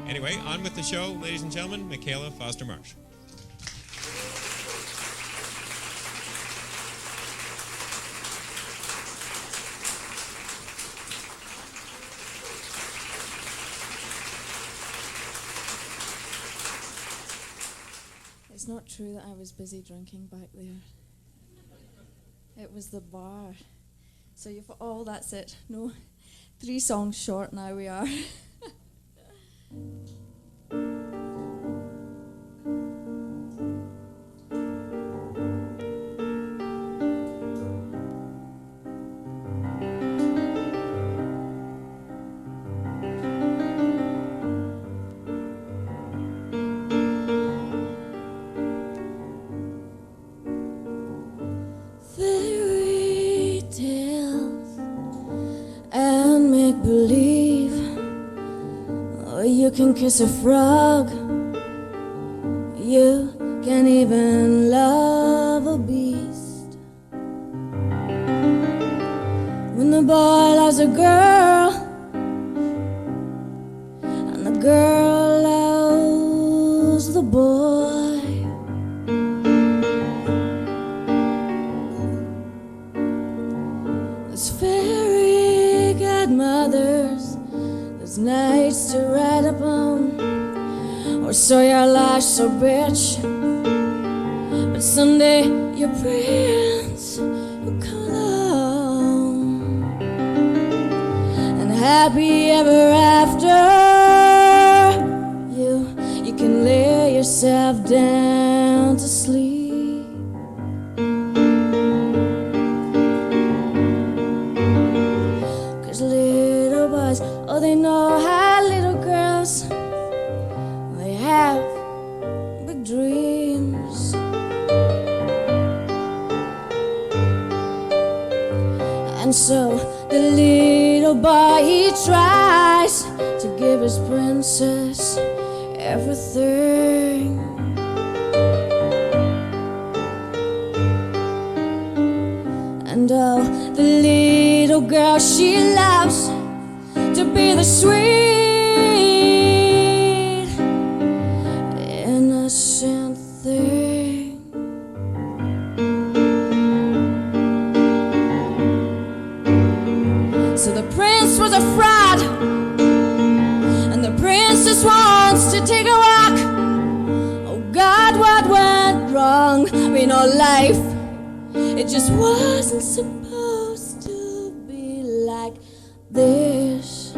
Anyway, on with the show, ladies and gentlemen, Michaela Foster-Marsh. It's not true that I was busy drinking back there. It was the bar. So you thought, oh, that's it. No, 3 songs short now we are. Fairy tales and make-believe. Oh, you can kiss a frog. You can even love a beast. When the boy loves a girl and the girl loves the boy, there's fairy godmothers, there's nights to ride upon, or so your life's so bitch. But someday your prince will come along, and happy ever after, you can lay yourself down to sleep. 'Cause little boys, oh, they know how little girls, they have big dreams. And so the little boy, he tries to give his princess everything. And oh, the little girl, she loves to be the sweet, innocent thing. So the prince was a fraud, and the princess wants to take a walk. Oh God, what went wrong? We know life, it just wasn't supposed to be like this.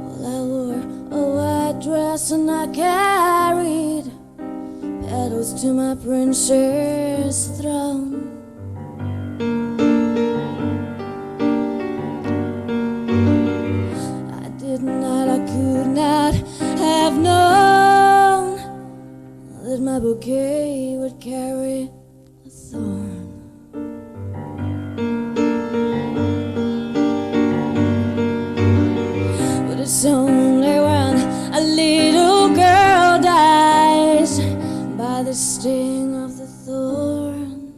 Well, I wore a white dress and I carried petals to my princess throne. I could not have known that my bouquet would carry a thorn. But it's only when a little girl dies by the sting of the thorn.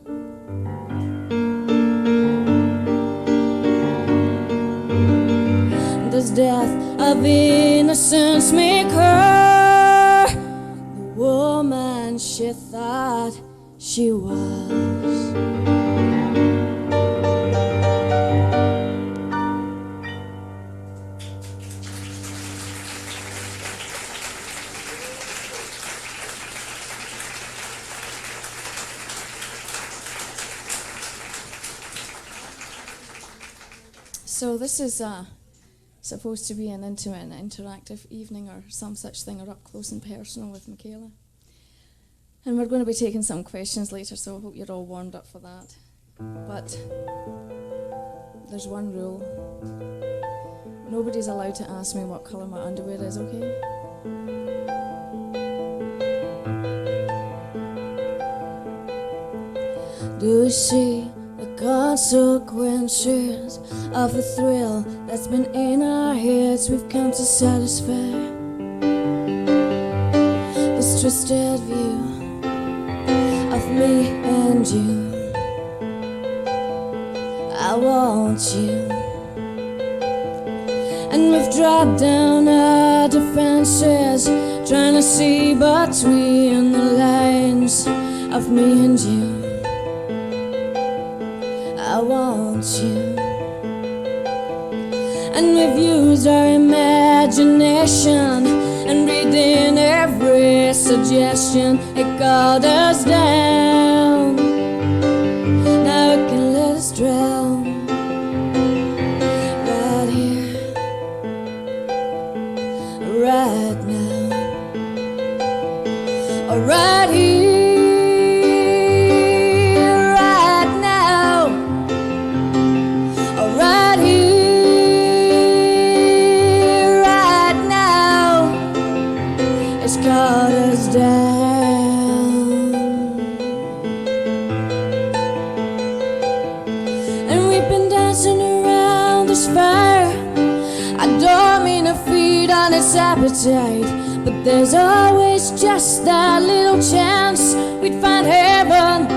Does death of innocence make her the woman she thought she was? So this is supposed to be an intimate and interactive evening or some such thing, or up close and personal with Michaela. And we're going to be taking some questions later, so I hope you're all warmed up for that. But there's one rule. Nobody's allowed to ask me what colour my underwear is, okay? Do you see the consequences of a thrill that's been in our heads we've come to satisfy? This twisted view of me and you. I want you. And we've dropped down our defenses, trying to see between the lines of me and you. I want you. And we've used our imagination and reading every suggestion. It called us down. Now it can let us drown. Right here, right now, or right here. Appetite, but there's always just that little chance we'd find heaven.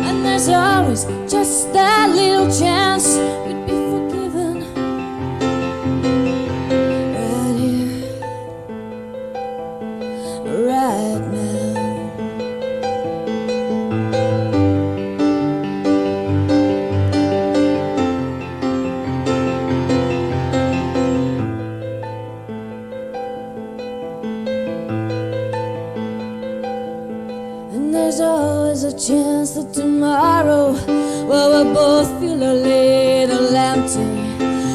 And there's always just that little chance we'd be forgiven. Right here, right now. There's always a chance that tomorrow, well, we'll both feel a little empty.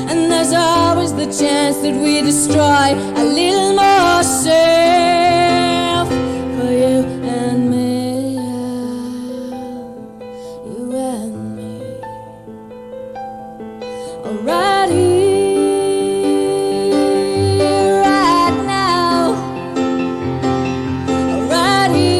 And there's always the chance that we destroy a little more self for you and me, you and me. Right here, right now, right here.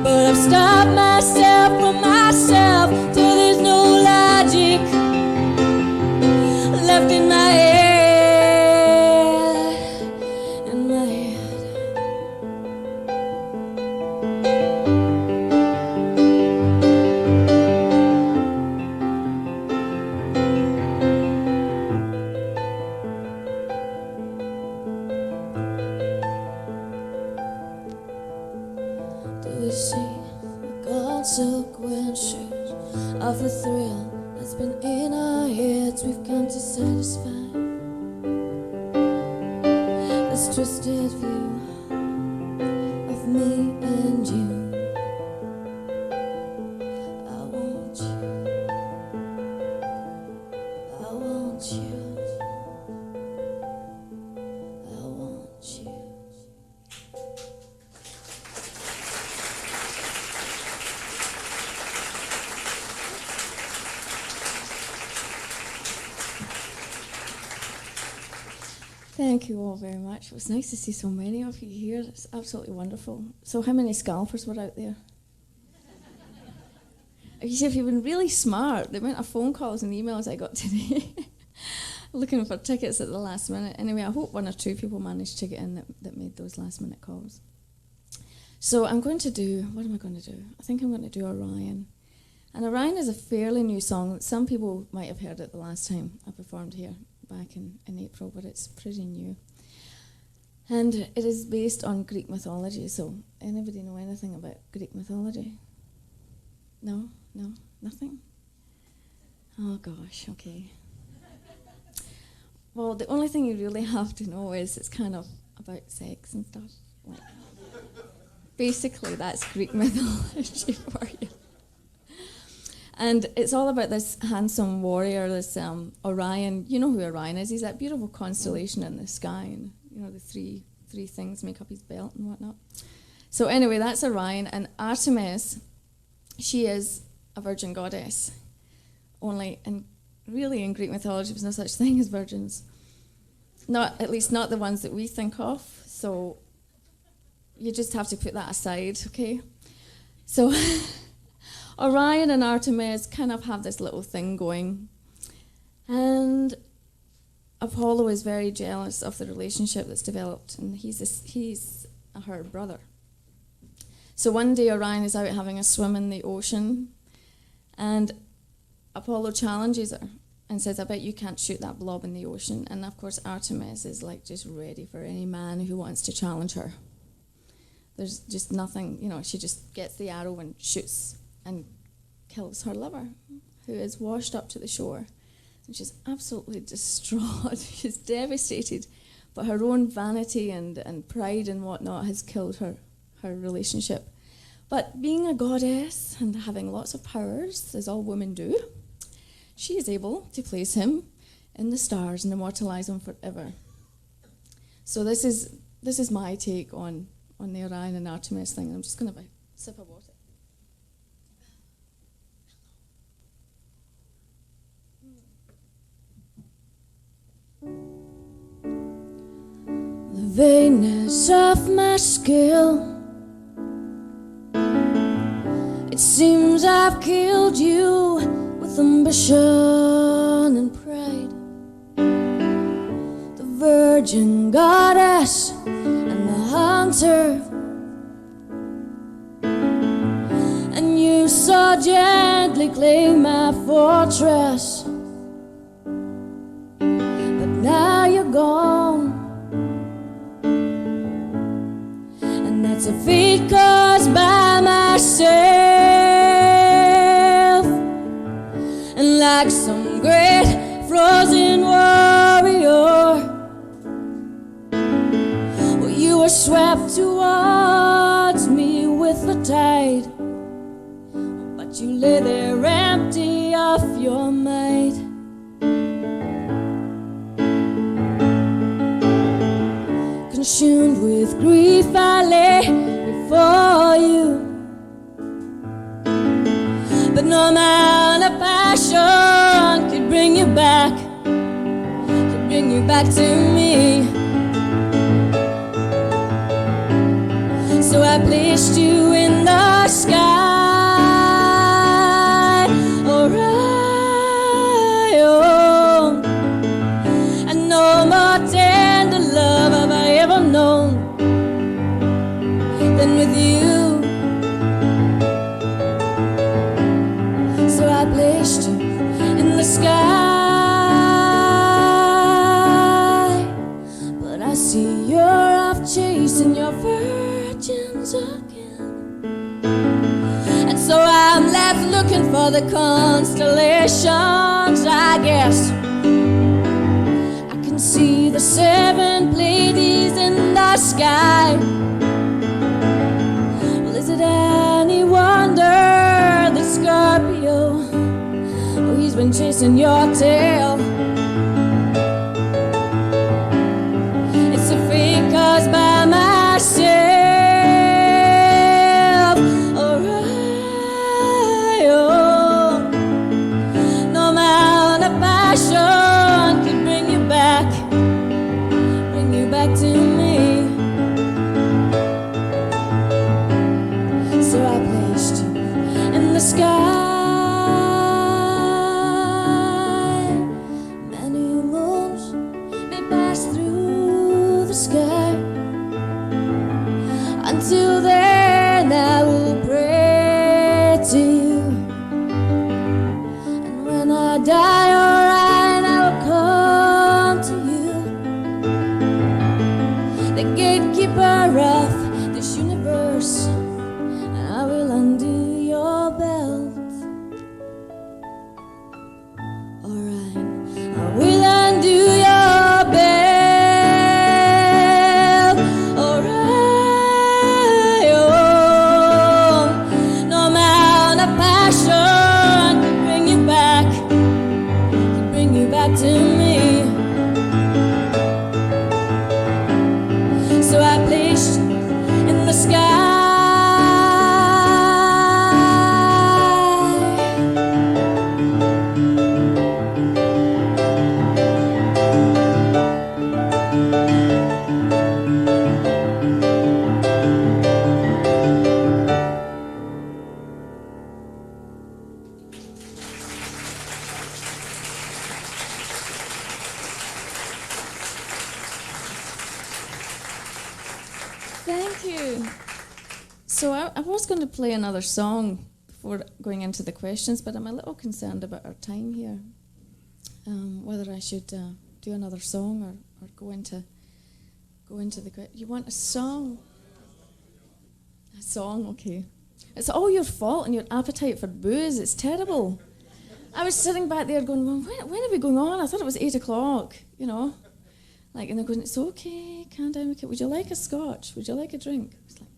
But I've stopped myself from myself till there's no logic left in my head, in my head. Do we see the consequences of a thrill that's been in our heads we've come to satisfy? This twisted view of me and you. I want you. I want you. I want you. Thank you all very much. It was nice to see so many of you here. It's absolutely wonderful. So how many scalpers were out there? You see, if you've been really smart, the amount of phone calls and emails I got today looking for tickets at the last minute. Anyway, I hope one or two people managed to get in that made those last minute calls. So I'm going to do, what am I going to do? I think I'm going to do Orion. And Orion is a fairly new song. Some people might have heard it the last time I performed here back in April, but it's pretty new. And it is based on Greek mythology. So anybody know anything about Greek mythology? No? Nothing? Oh gosh, okay. Well, the only thing you really have to know is it's kind of about sex and stuff. Like, basically, that's Greek mythology for you. And it's all about this handsome warrior, this Orion. You know who Orion is. He's that beautiful constellation in the sky, and you know the three things make up his belt and whatnot. So anyway, that's Orion, and Artemis, she is a virgin goddess. Only, and really in Greek mythology, there's no such thing as virgins. Not, at least not the ones that we think of. So you just have to put that aside, okay? So Orion and Artemis kind of have this little thing going. And Apollo is very jealous of the relationship that's developed, and he's her brother. So one day Orion is out having a swim in the ocean, and Apollo challenges her and says, I bet you can't shoot that blob in the ocean. And of course Artemis is like just ready for any man who wants to challenge her. There's just nothing, you know, she just gets the arrow and shoots and kills her lover, who is washed up to the shore. And she's absolutely distraught. She's devastated. But her own vanity and pride and whatnot has killed her relationship. But being a goddess and having lots of powers, as all women do, she is able to place him in the stars and immortalize him forever. So this is my take on the Orion and Artemis thing. I'm just going to have a sip of water. The vainness of my skill, it seems I've killed you with ambition and pride. The virgin goddess and the hunter, and you so gently claim my fortress, but now you're gone. And that's a fate caused by myself. And like some great frozen warrior, well, you were swept towards me with the tide, but you lay there empty of your might. Consumed with grief, I lay before you, but no amount of passion could bring you back to me. So I placed you in the sky, Orion, and no more tender love have I ever known than with you. So I placed you in the sky, but I see you're off chasing your virgins again, and so I'm left looking for the constellations. I guess I can see the 7 Pleiades in the sky. Well, is it any wonder that Scorpio, oh, he's been chasing your tail? It's a fate caused by myself, Orion. No amount of passion could bring you back to me. So I placed you in the sky. Many moons may pass through the sky. Until then I will pray to you, and when I die, Orion, I will come to you, the gatekeeper of this universe, and I will undo your belt. you. So I was going to play another song before going into the questions, but I'm a little concerned about our time here. Whether I should do another song or go into the... You want a song? A song, okay. It's all your fault and your appetite for booze. It's terrible. I was sitting back there going, well, when are we going on? I thought it was 8 o'clock, you know. Like, and they're going, it's okay, calm down, okay. Would you like a scotch? Would you like a drink? I was like,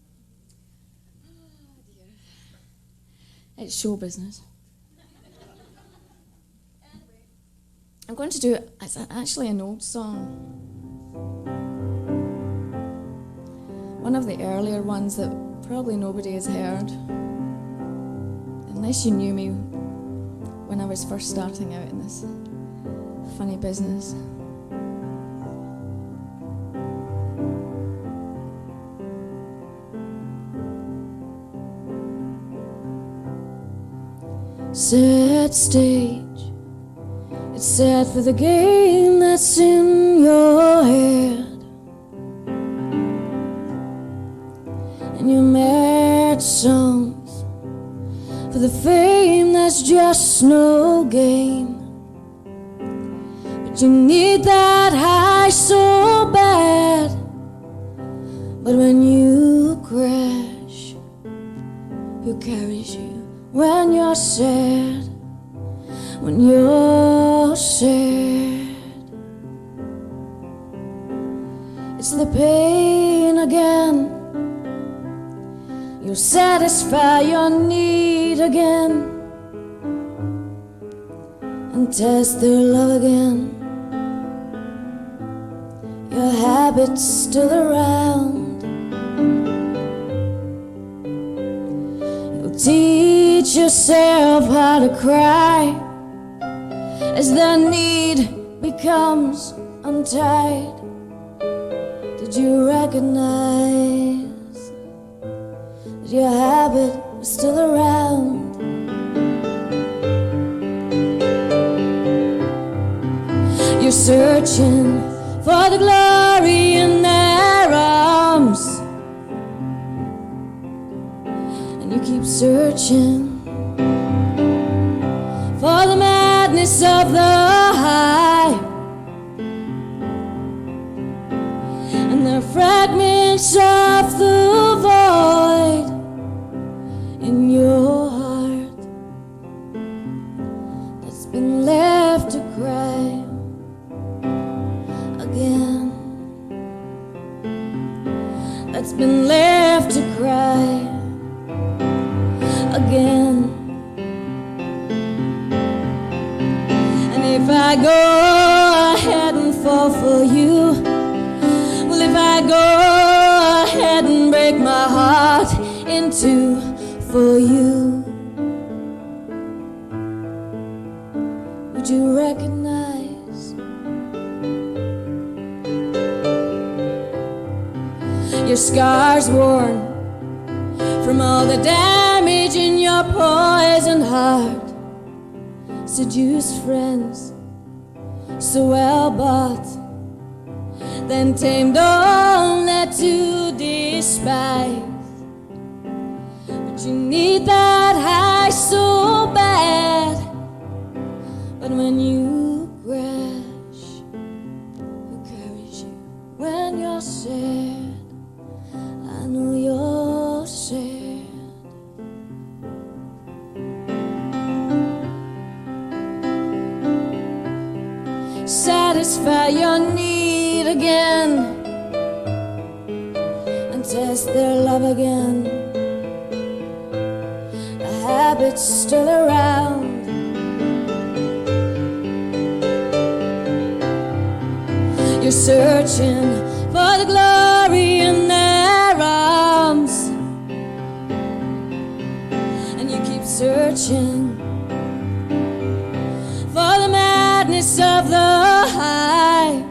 oh dear. It's show business. I'm going to do it. It's actually an old song. One of the earlier ones that probably nobody has heard. Unless you knew me when I was first starting out in this funny business. Sad stage. It's sad for the game that's in your head, and your mad songs for the fame that's just no gain. But you need that high so bad. But when you crash, who carries you when you're sad? When you're sad, it's the pain again. You'll satisfy your need again and test their love again. Your habit's still around. You'll teach yourself how to cry as the need becomes untied. Did you recognize that your habit was still around? You're searching for the glory in their arms, and you keep searching for the madness of the high, and the fragments of the void in your heart that's been left to cry again, that's been left to cry again. If I go ahead and fall for you, well, if I go ahead and break my heart in two for you, would you recognize your scars worn from all the damage in your poisoned heart? Seduced friends, so well bought, then tamed only to despise. But you need that high so bad. But when you crash, who carries you when you're sad? I know you're sad. Satisfy your need again and test their love again. The habit's still around. You're searching for the glory in their arms, and you keep searching for the madness of the high,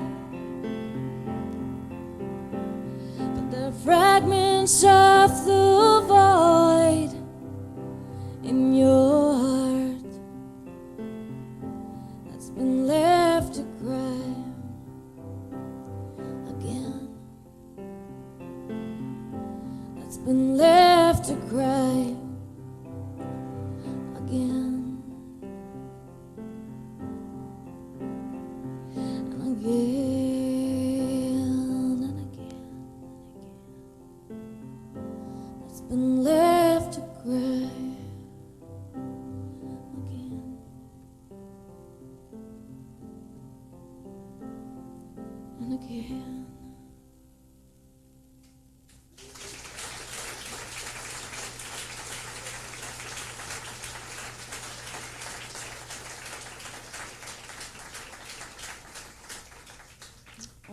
but the fragments of the void in your heart that's been left to cry again, again.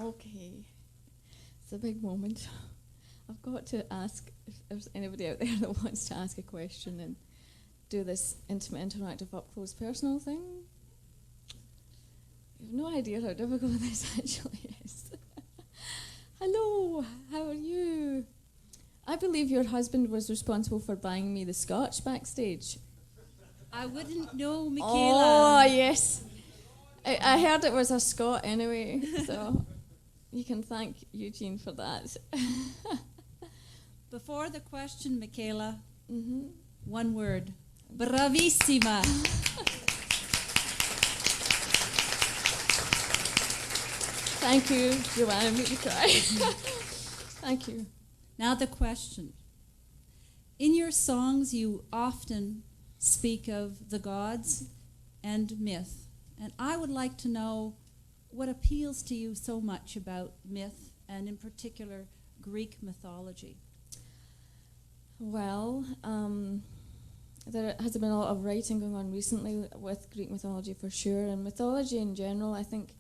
Okay, it's a big moment. I've got to ask if there's anybody out there that wants to ask a question and do this intimate, interactive, up-close, personal thing. You have no idea how difficult this actually is. Hello, how are you? I believe your husband was responsible for buying me the scotch backstage. I wouldn't know, Michaela. Oh, yes. I heard it was a Scot anyway, so you can thank Eugene for that. Before the question, Michaela, one word. Bravissima. Thank you, Joanna, make me cry. Thank you. Now the question. In your songs, you often speak of the gods and myth. And I would like to know what appeals to you so much about myth, and in particular, Greek mythology. Well, there has been a lot of writing going on recently with Greek mythology for sure, and mythology in general. I think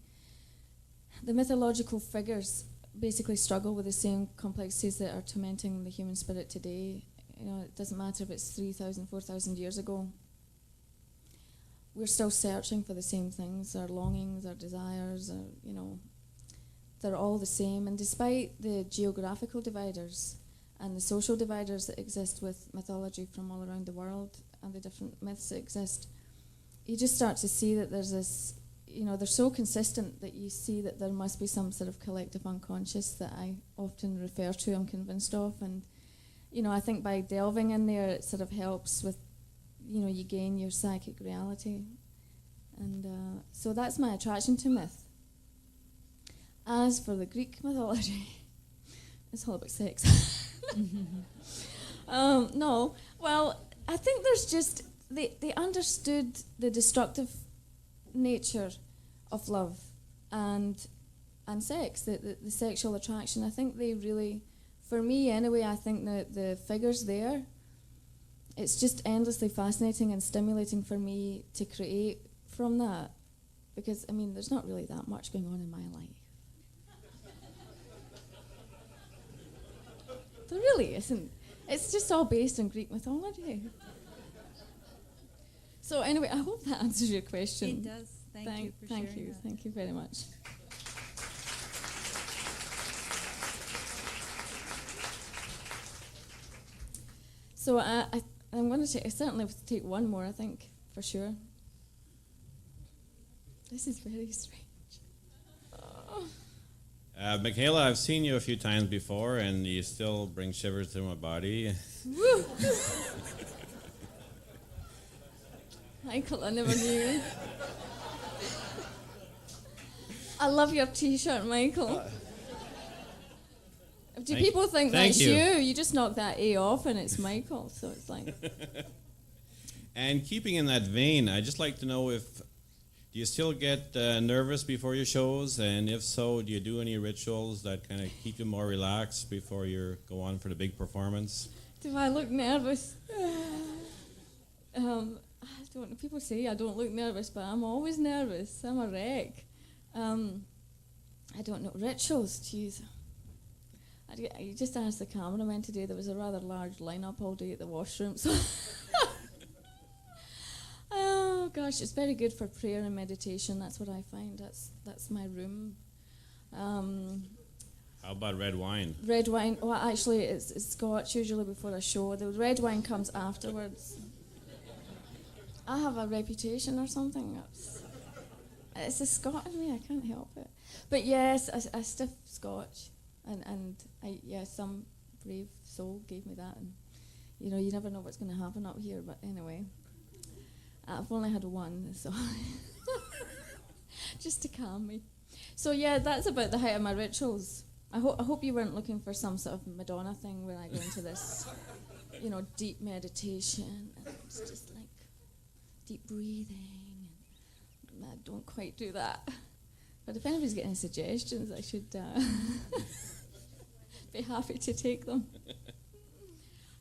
the mythological figures basically struggle with the same complexities that are tormenting the human spirit today. You know, it doesn't matter if it's 3,000, 4,000 years ago. We're still searching for the same things. Our longings, our desires, they're all the same. And despite the geographical dividers and the social dividers that exist with mythology from all around the world and the different myths that exist, you just start to see that there's this, they're so consistent that you see that there must be some sort of collective unconscious that I often refer to, I'm convinced of. And, I think by delving in there, it sort of helps with, you gain your psychic reality. And so that's my attraction to myth. As for the Greek mythology, it's all about sex. No, well, I think there's just, they understood the destructive nature of love and sex, the sexual attraction. I think they really, for me anyway, I think that the figures there, it's just endlessly fascinating and stimulating for me to create from that. Because, there's not really that much going on in my life. There really isn't. It's just all based on Greek mythology. So anyway, I hope that answers your question. It does. Thank you for sharing that. Thank you very much. So I'm going to certainly take one more, I think, for sure. This is very strange. Michaela, I've seen you a few times before, and you still bring shivers through my body. Woo! Michael, I never knew. I love your T-shirt, Michael. Do people think that's you? You just knock that A off and it's Michael, so it's like... And keeping in that vein, I'd just like to know do you still get nervous before your shows? And if so, do you do any rituals that kind of keep you more relaxed before you go on for the big performance? Do I look nervous? I don't know. People say I don't look nervous, but I'm always nervous. I'm a wreck. I don't know. Rituals, jeez. You just asked the cameraman today. There was a rather large lineup all day at the washroom. So oh gosh, it's very good for prayer and meditation. That's what I find. That's my room. How about red wine? Red wine. Well, actually, it's Scotch usually before a show. The red wine comes afterwards. I have a reputation or something. It's a Scot in me. I can't help it. But yes, a stiff Scotch. And some brave soul gave me that. And, you never know what's going to happen up here. But anyway, I've only had one, so just to calm me. So yeah, that's about the height of my rituals. I hope you weren't looking for some sort of Madonna thing where I go into this, deep meditation. And it's just like deep breathing. And I don't quite do that. But if anybody's got any suggestions, I should be happy to take them.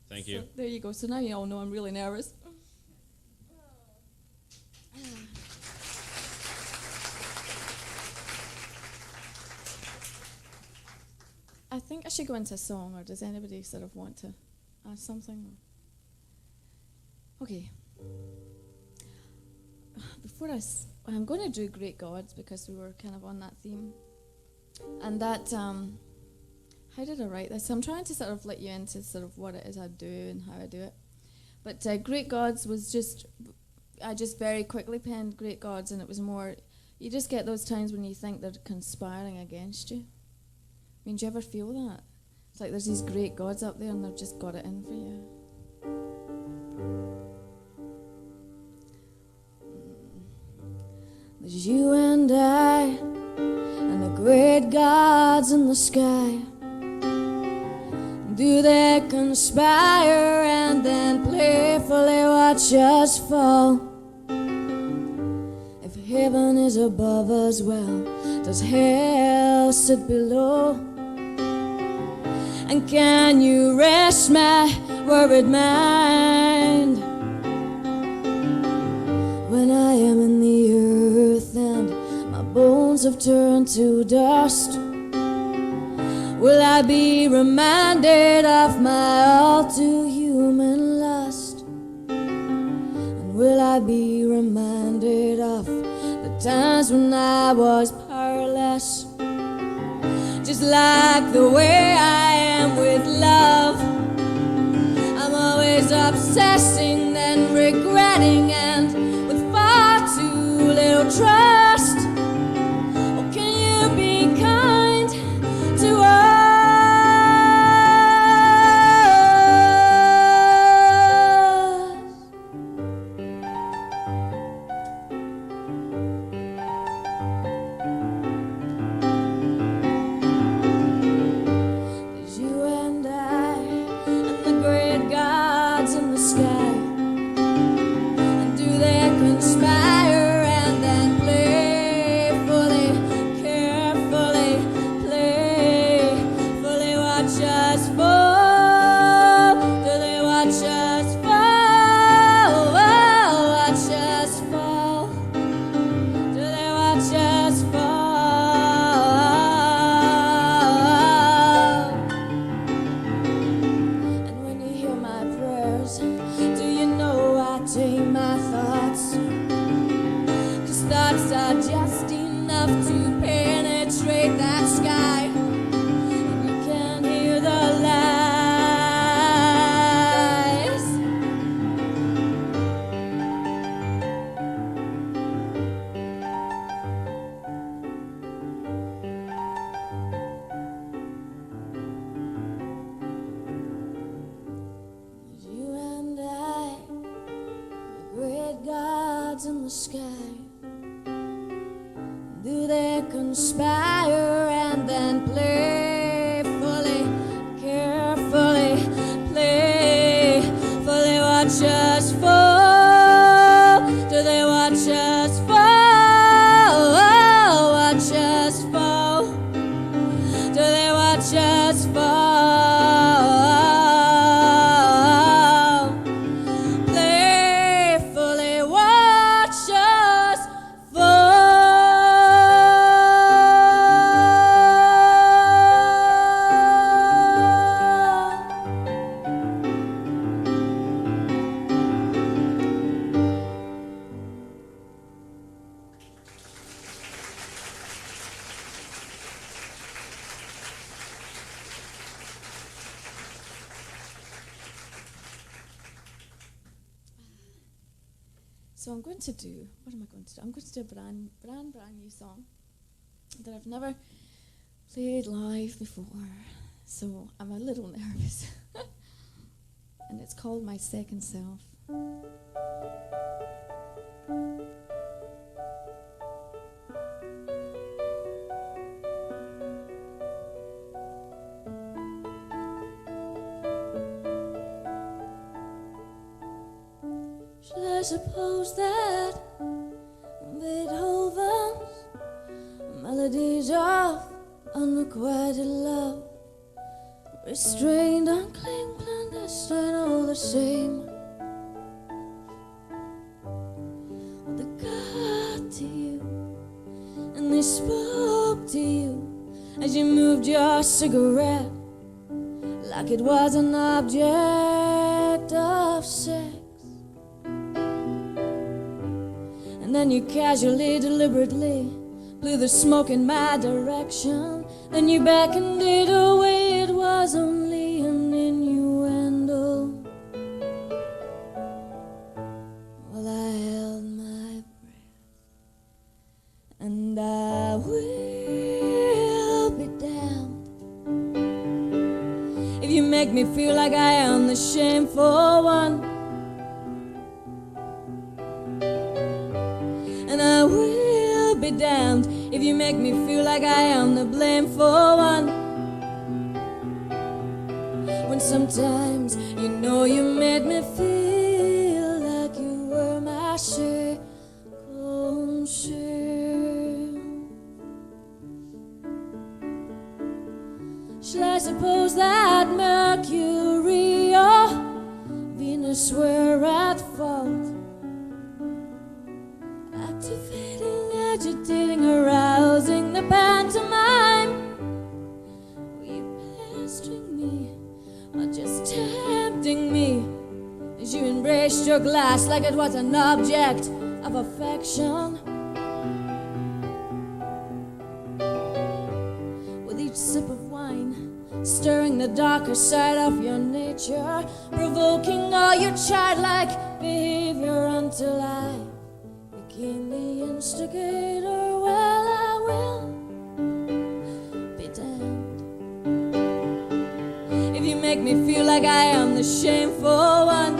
Thank you. So, there you go. So now you all know I'm really nervous. I think I should go into a song, or does anybody sort of want to add something? Okay. I'm going to do Great Gods because we were kind of on that theme. And that, how did I write this? I'm trying to sort of let you into sort of what it is I do and how I do it. But Great Gods was I just very quickly penned Great Gods, and it was more, you just get those times when you think they're conspiring against you. I mean, do you ever feel that? It's like there's these great gods up there and they've just got it in for you. There's you and I and the great gods in the sky. Do they conspire and then playfully watch us fall? If heaven is above us, well, does hell sit below? And can you rest my worried mind when I am in the earth and my bones have turned to dust? Will I be reminded of my all too human lust? And will I be reminded of the times when I was powerless? Just like the way I am with love, I'm always obsessing and regretting, and with far too little trust. Oh, can you be kind to us? In the sky, do they conspire and then playfully, carefully, playfully watch us fall? Do they watch us fall? Watch us fall? Do they watch us fall? So I'm going to do, what am I going to do? I'm going to do a brand new song that I've never played live before. So I'm a little nervous. And it's called My Second Self. I suppose that Beethoven's Melodies of unrequited love, restrained, unclaimed, clandestine, all the same. They got to you, and they spoke to you as you moved your cigarette like it was an object of sex. And then you casually, deliberately blew the smoke in my direction. Then you beckoned it away, it was only an innuendo. Well, I held my breath, and I will be damned if you make me feel like I am the shameful one. And I will be damned if you make me feel like I am the blameful one. When sometimes you know you made me feel like you were my circumstance. Shall I suppose that Mercury or Venus were at fault? Activating, agitating, arousing the pantomime. Were you pestering me or just tempting me as you embraced your glass like it was an object of affection? With each sip of wine, stirring the darker side of your nature, provoking all your childlike behavior until I became the instigator. Well, I will be damned if you make me feel like I am the shameful one.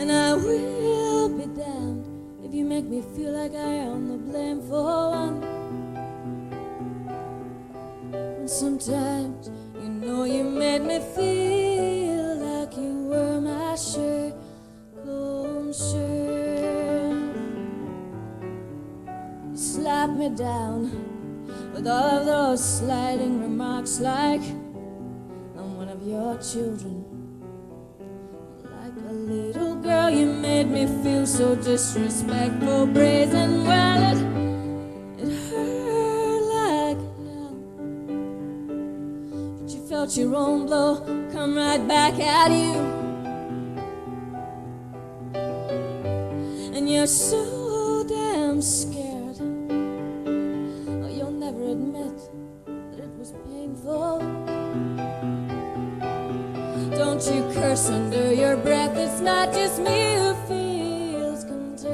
And I will be damned if you make me feel like I am the blameful one. And sometimes you know you made me feel like you were my share. You slapped me down with all of those sliding remarks like I'm one of your children. Like a little girl, you made me feel so disrespectful, brazen. Well, it hurt like hell, but you felt your own blow come right back at you. And you're so damn scared, oh, you'll never admit that it was painful. Don't you curse under your breath, it's not just me who feels contentious.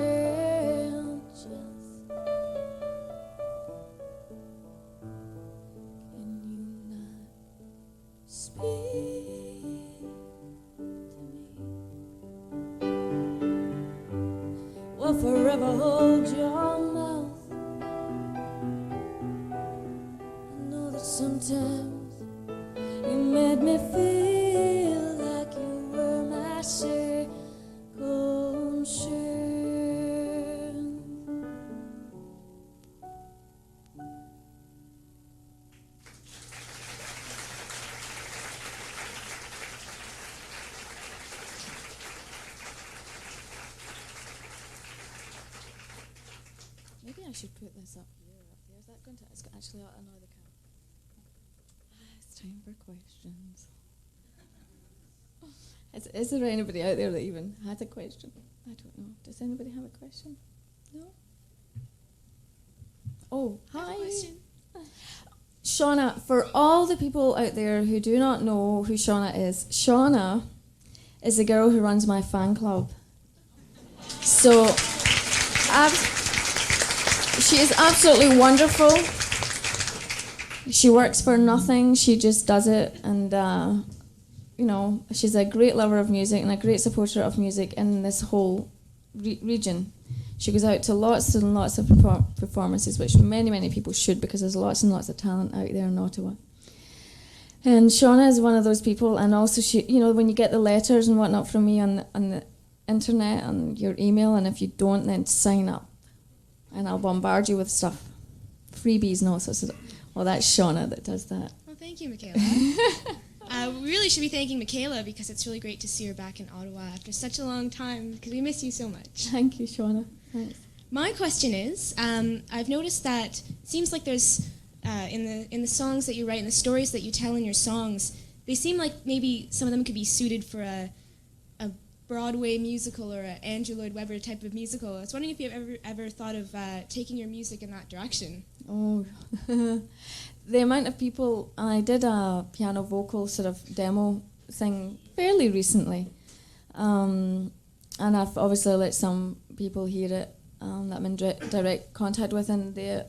Can you not speak to me? Will forever hold your mouth. I know that sometimes you made me feel like you were my circumstance. Maybe I should put this up here. Is that going to? It's actually another camera. It's time for questions. Is there anybody out there that even has a question? I don't know. Does anybody have a question? No? Oh, hi. Shauna, for all the people out there who do not know who Shauna is the girl who runs my fan club. So, she is absolutely wonderful. She works for nothing. She just does it. And, she's a great lover of music and a great supporter of music in this whole region. She goes out to lots and lots of performances, which many, many people should, because there's lots and lots of talent out there in Ottawa. And Shauna is one of those people. And also, she, when you get the letters and whatnot from me on the internet and your email, and if you don't, then sign up. and I'll bombard you with stuff, freebies and all sorts of. Well, that's Shauna that does that. Well, thank you, Michaela. We really should be thanking Michaela because it's really great to see her back in Ottawa after such a long time because we miss you so much. Thank you, Shauna. Thanks. My question is, I've noticed that it seems like there's in the songs that you write and the stories that you tell in your songs, they seem like maybe some of them could be suited for a Broadway musical or an Andrew Lloyd Webber type of musical. I was wondering if you've ever thought of taking your music in that direction. Oh, the amount of people. I did a piano vocal sort of demo thing fairly recently, and I've obviously let some people hear it that I'm in direct contact with, and the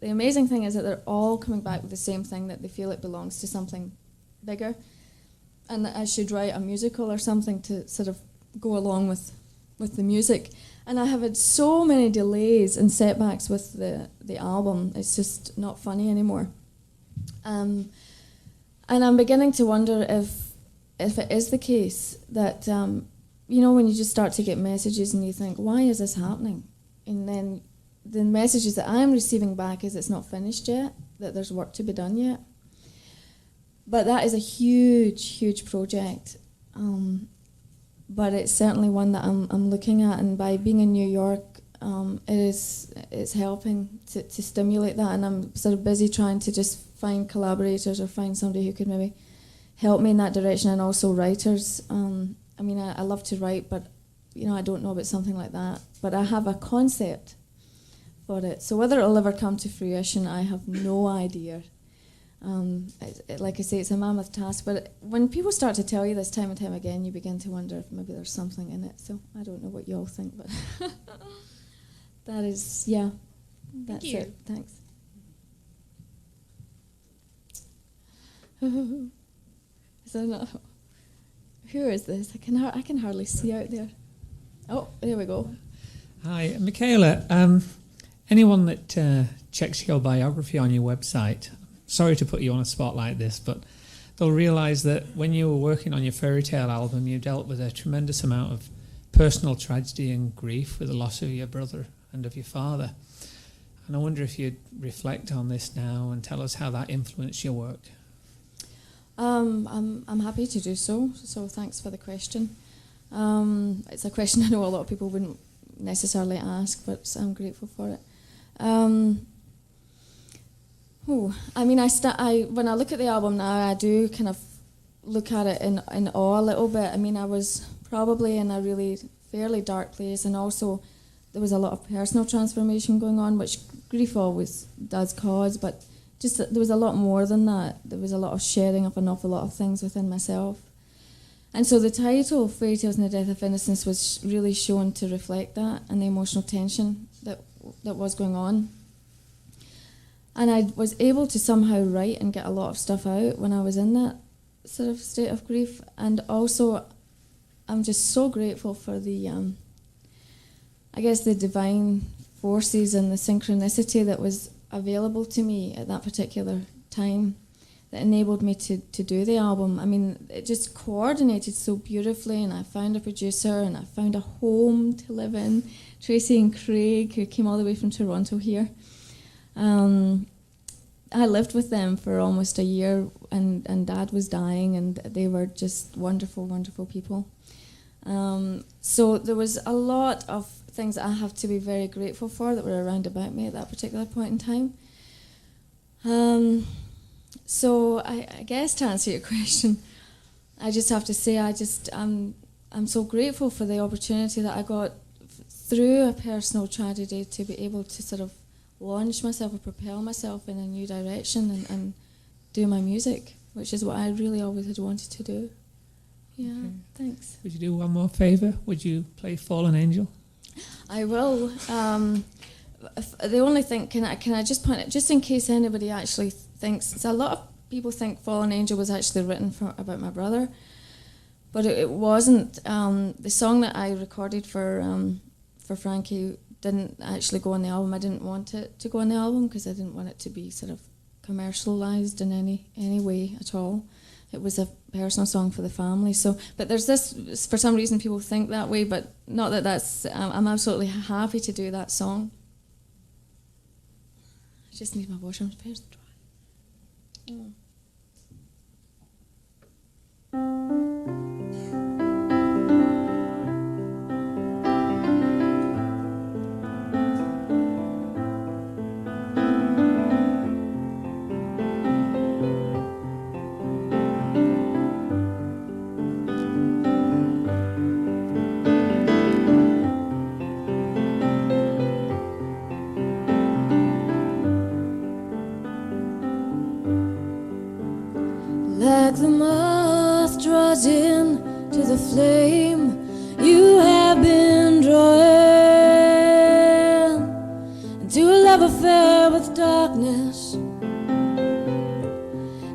amazing thing is that they're all coming back with the same thing, that they feel it belongs to something bigger, and that I should write a musical or something to sort of go along with the music. And I have had so many delays and setbacks with the album. It's just not funny anymore. And I'm beginning to wonder if it is the case that, when you just start to get messages and you think, why is this happening? And then the messages that I'm receiving back is it's not finished yet, that there's work to be done yet. But that is a huge, huge project. But it's certainly one that I'm looking at, and by being in New York, it's helping to stimulate that, and I'm sort of busy trying to just find collaborators or find somebody who could maybe help me in that direction, and also writers. I love to write, but I don't know about something like that. But I have a concept for it, so whether it'll ever come to fruition, I have no idea. Like I say, it's a mammoth task, but when people start to tell you this time and time again, you begin to wonder if maybe there's something in it. So I don't know what you all think, but that is, that's Thank you. it. Thanks. Is there not? Who is this? I can hardly see out there. Oh, there we go. Hi, Michaela. Anyone that checks your biography on your website, sorry to put you on a spot like this, but they'll realise that when you were working on your fairy tale album, you dealt with a tremendous amount of personal tragedy and grief with the loss of your brother and of your father. And I wonder if you'd reflect on this now and tell us how that influenced your work. I'm happy to do so. So thanks for the question. It's a question I know a lot of people wouldn't necessarily ask, but I'm grateful for it. When I look at the album now, I do kind of look at it in awe a little bit. I was probably in a really fairly dark place, and also there was a lot of personal transformation going on, which grief always does cause, but just that there was a lot more than that. There was a lot of sharing of an awful lot of things within myself. And so the title, Fairy Tales and the Death of Innocence, was really shown to reflect that and the emotional tension that was going on. And I was able to somehow write and get a lot of stuff out when I was in that sort of state of grief. And also, I'm just so grateful for the divine forces and the synchronicity that was available to me at that particular time that enabled me to do the album. It just coordinated so beautifully, and I found a producer and I found a home to live in, Tracy and Craig, who came all the way from Toronto here. I lived with them for almost a year, and Dad was dying, and they were just wonderful, wonderful people. So there was a lot of things that I have to be very grateful for that were around about me at that particular point in time. So I guess to answer your question, I just have to say I'm so grateful for the opportunity that I got through a personal tragedy to be able to sort of launch myself or propel myself in a new direction and do my music, which is what I really always had wanted to do. Yeah, okay. Thanks. Would you do one more favour? Would you play Fallen Angel? I will. The only thing, can I just point out, just in case anybody actually thinks, so a lot of people think Fallen Angel was actually written about my brother, but it wasn't. The song that I recorded for Frankie didn't actually go on the album. I didn't want it to go on the album because I didn't want it to be sort of commercialised in any way at all. It was a personal song for the family. So, but there's this, for some reason people think that way, but not that that's, I'm absolutely happy to do that song. just need my washer and spares to dry. Oh. Like the moth draws in to the flame, you have been drawing into a love affair with darkness,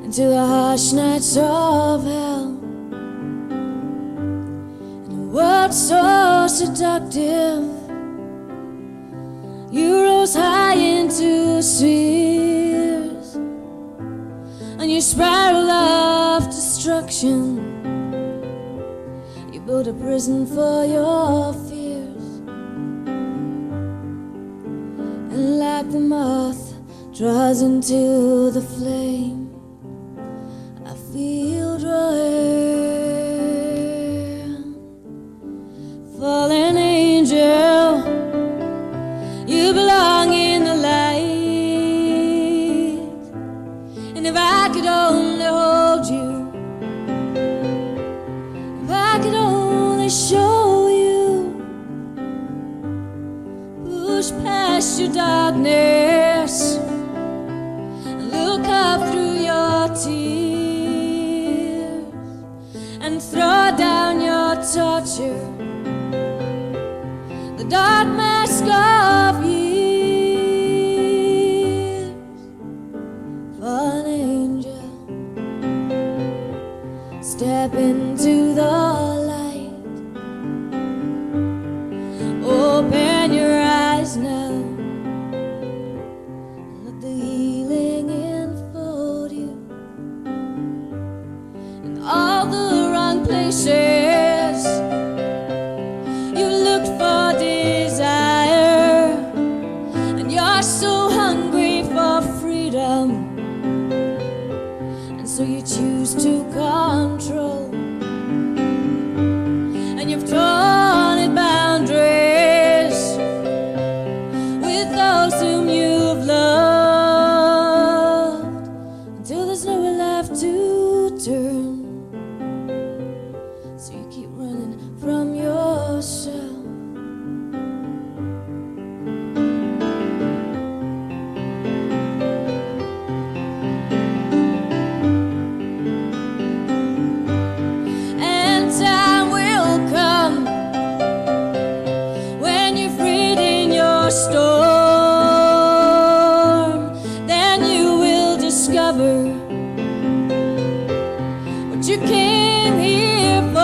into the harsh nights of hell. In a world so seductive, you rose high into spheres, and you spiral of destruction. You built a prison for your fears, and like the moth draws into the flame, I feel drawing. Fallen angel, you belong in the light. And if I could only hold you, if I could only show you, push past your darkness and look up through your tears and throw down your torture, the dark mask of years. Fallen angel, step into the light. Open your eyes now and let the healing enfold you. In all the wrong places, you looked for desire, and you're so hungry for freedom, and so you choose to control, and you've torn at boundaries with those whom you've loved, until there's nowhere left to turn. So you keep running from yourself. And time will come when you're freed in your storm. Then you will discover what you came here for,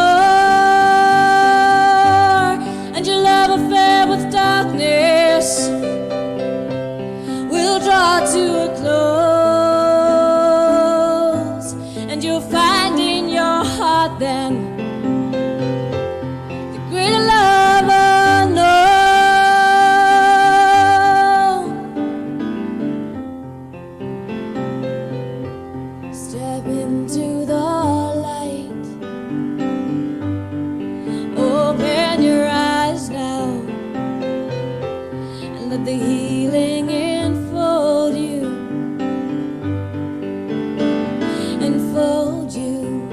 and your love affair with darkness will draw to a close, and you'll find in your heart then the greater love unknown. Step into the light. Open your eyes now and let the healing enfold you. Enfold you.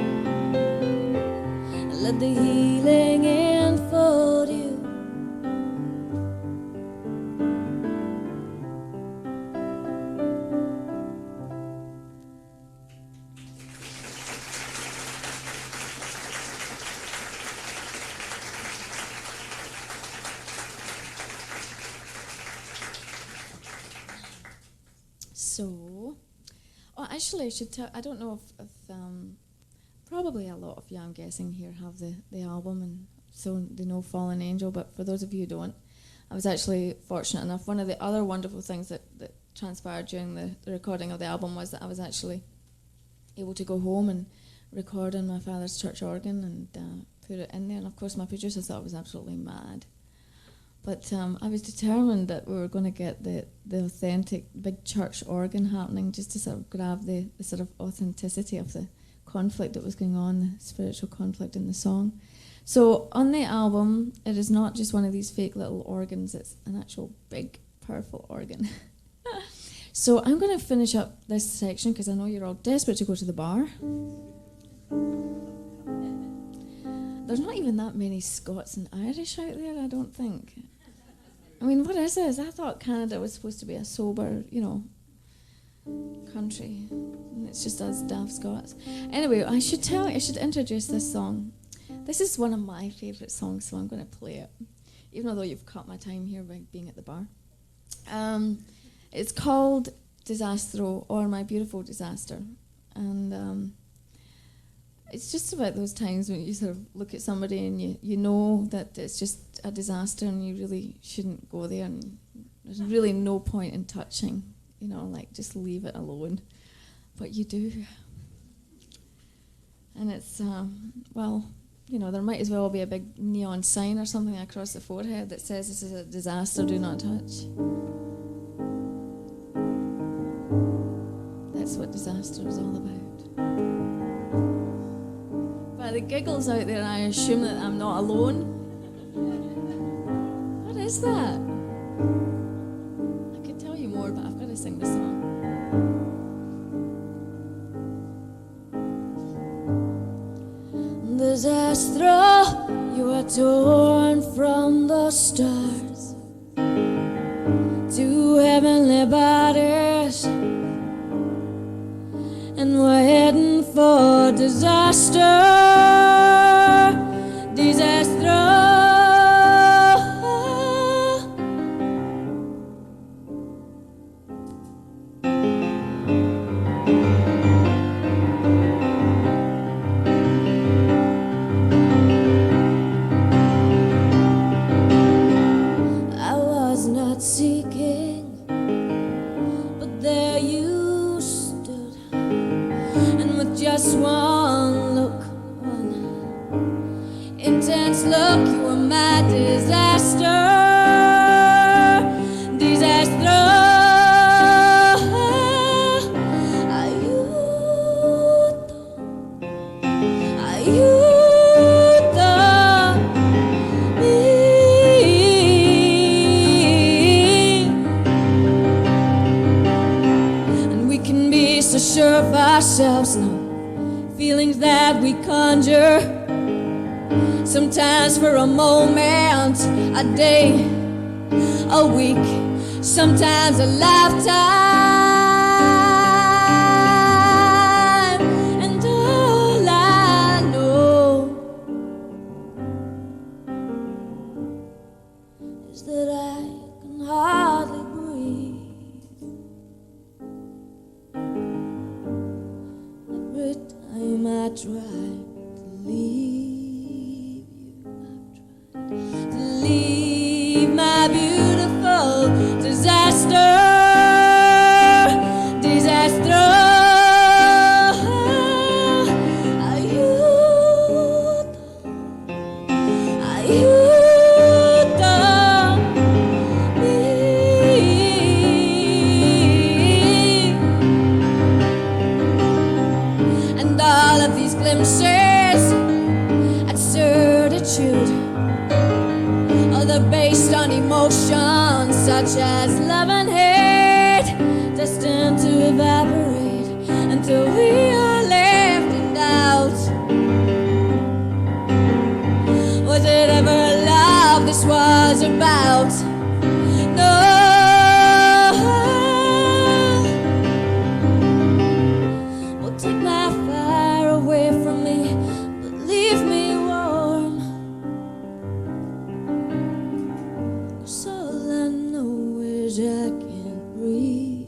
And let the healing enfold you. So, actually, I should tell. I don't know if probably a lot of you, I'm guessing, here have the album, and so they know Fallen Angel. But for those of you who don't, I was actually fortunate enough. One of the other wonderful things that transpired during the recording of the album was that I was actually able to go home and record on my father's church organ and put it in there. And of course, my producers thought I was absolutely mad. But I was determined that we were going to get the authentic big church organ happening, just to sort of grab the sort of authenticity of the conflict that was going on, the spiritual conflict in the song. So on the album, it is not just one of these fake little organs, it's an actual big, powerful organ. So I'm going to finish up this section because I know you're all desperate to go to the bar. There's not even that many Scots and Irish out there, I don't think. I mean, what is this? I thought Canada was supposed to be a sober, country. And it's just us daft Scots. Anyway, I should introduce this song. This is one of my favourite songs, so I'm going to play it, even though you've cut my time here by being at the bar. It's called Disastro, or My Beautiful Disaster. And it's just about those times when you sort of look at somebody and you know that it's just a disaster and you really shouldn't go there, and there's really no point in touching, just leave it alone. But you do. And it's, there might as well be a big neon sign or something across the forehead that says this is a disaster, do not touch. That's what disaster is all about. By the giggles out there, I assume that I'm not alone. What is that? I could tell you more, but I've got to sing the song. Disastro, you are torn from the stars to heavenly bodies, and we're heading for disaster. Disastro. I was not seeking, but there you stood, and with just one look, one intense look, you were my disaster. Disastro. Aiuto me. And we can be so sure of ourselves now, feelings that we conjure, sometimes for a moment, a day, a week, sometimes a lifetime. And all I know is that I can hardly breathe every time I try to leave you. I've tried to leave my beautiful disaster. Disastro. Aiuto me. And all of these glimpses at certitude, oh, they're based on emotions such as love and hate, destined to evaporate until we are left in doubt. Was it ever love this was about? No. Well, take my fire away from me, but leave me warm. 'Cause all I know is I can't breathe.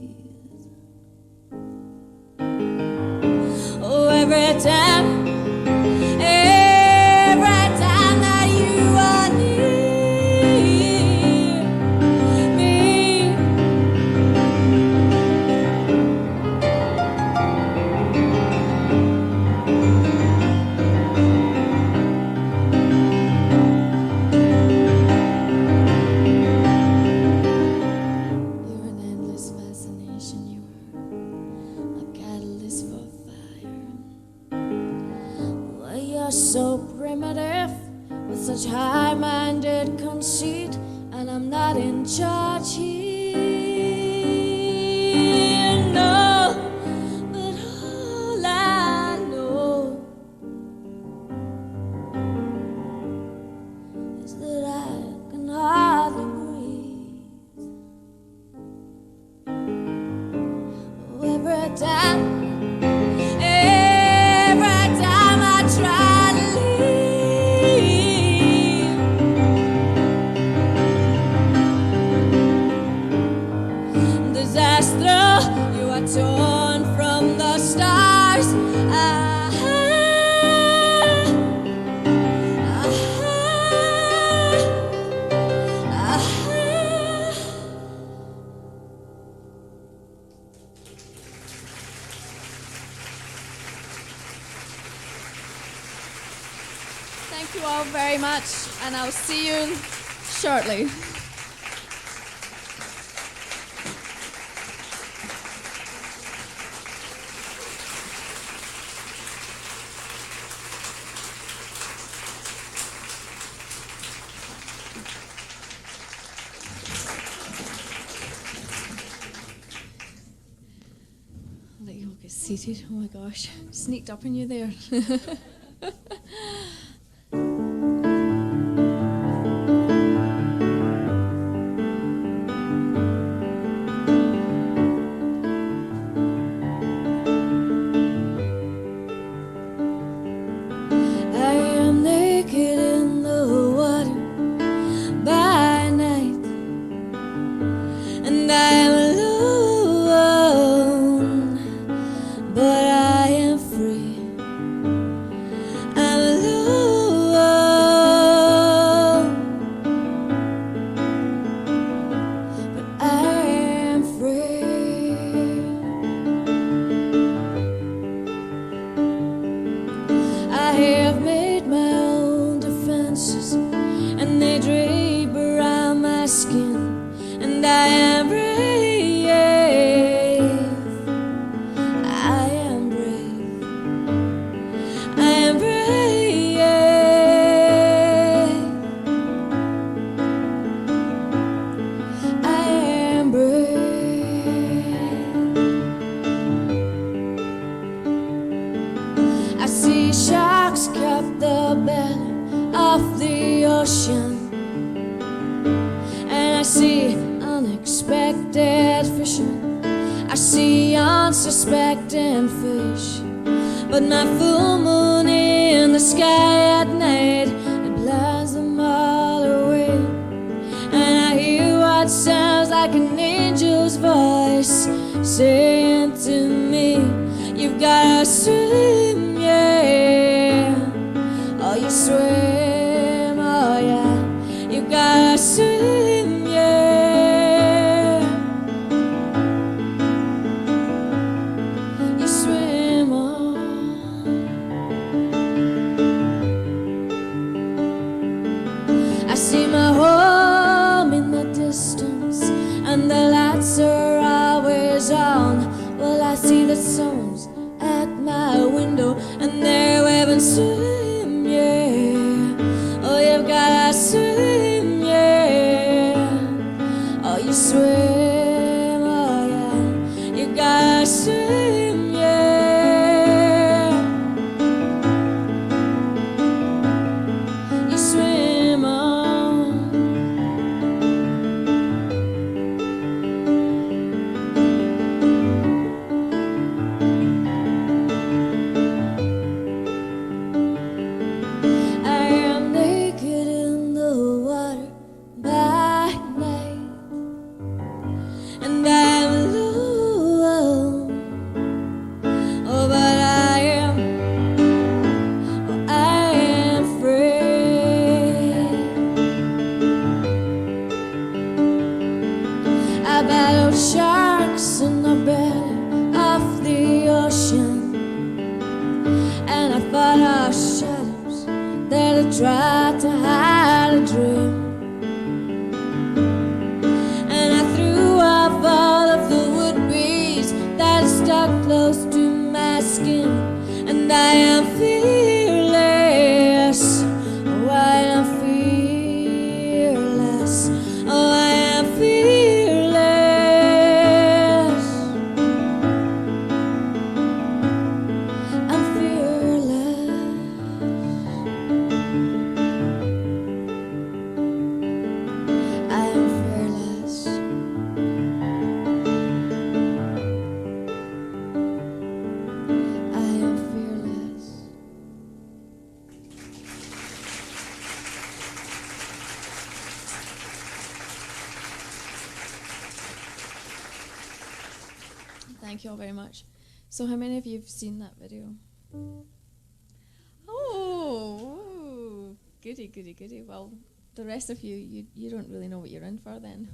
Oh, every time that you are near, own seat, and I'm not in charge here. No, but all I know is that I can hardly breathe. Oh, every time I try to leave, Disastro, you are torn from the stars. Thank you all very much, and I'll see you shortly. I'll let you all get seated. Oh my gosh, sneaked up on you there. I am naked in the water by night, and I am alone, but I am free. I'm alone, but I am free. I have made my own defenses, and they drape around my skin, and I am brave. I am brave. I am brave. I am brave. I see sharks cap the belly of the ocean, and I see unexpected fishermen. I see unsuspecting fish, but my full moon in the sky at night, it blinds them all away. And I hear what sounds like an angel's voice saying to me, you've gotta swim, yeah. Oh, you swim, oh yeah. You gotta swim, yeah. You swim on. I see my home in the distance, and the lights are always on. Well, I see the souls at my window, and they're waving swim, yeah. Oh, you've gotta swim, yeah. Oh, you swim, oh yeah. You gotta swim, yeah. You swim on. I am naked in the water by night, and I'm alone. Oh, but I am free. I battled sharks in the belly of the ocean, and I fought off shadows that had tried to hide a dream. And I threw off all of the would-be's that stuck close to my skin, and I am fearless. Oh, I am fearless. Thank you all very much. So how many of you have seen that video? Oh, goody, goody, goody. Well, the rest of you don't really know what you're in for then.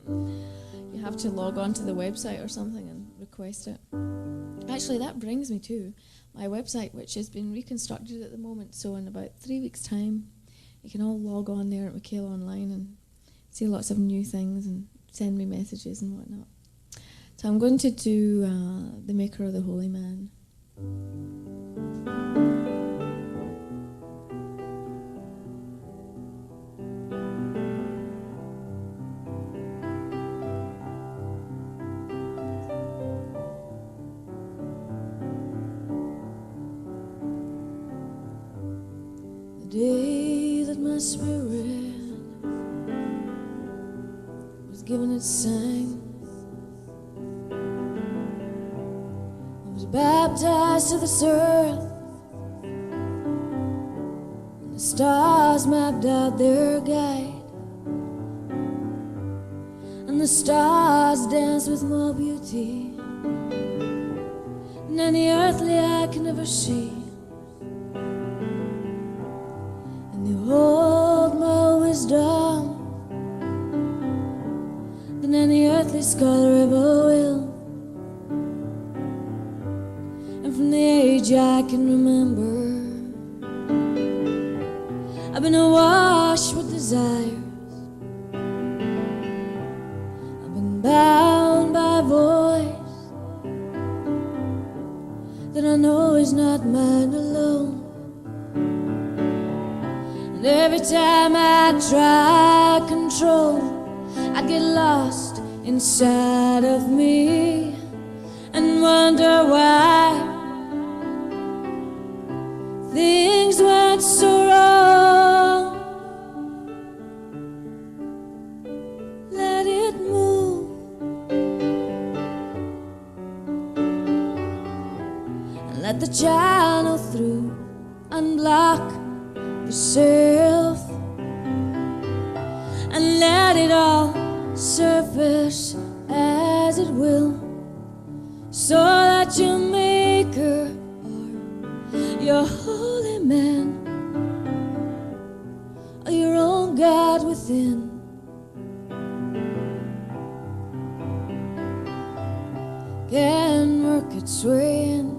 You have to log on to the website or something and request it. Actually, that brings me to my website, which has been reconstructed at the moment. So in about 3 weeks' time, you can all log on there at Michaela Online and see lots of new things and send me messages and whatnot. So I'm going to do The Maker of the Holy Man. The day that my spirit was given its sign, baptized to this earth, and the stars mapped out their guide, and the stars dance with more beauty than any earthly eye can ever see, and they hold more wisdom than any earthly scholar ever will. From the age I can remember, I've been awash with desires. I've been bound by a voice that I know is not mine alone. And every time I try control, I get lost inside of me and wonder why things went so wrong. Let it move. And let the channel through unblock yourself, and let it all surface as it will, so that your maker or your holy man or your own God within can work its way in.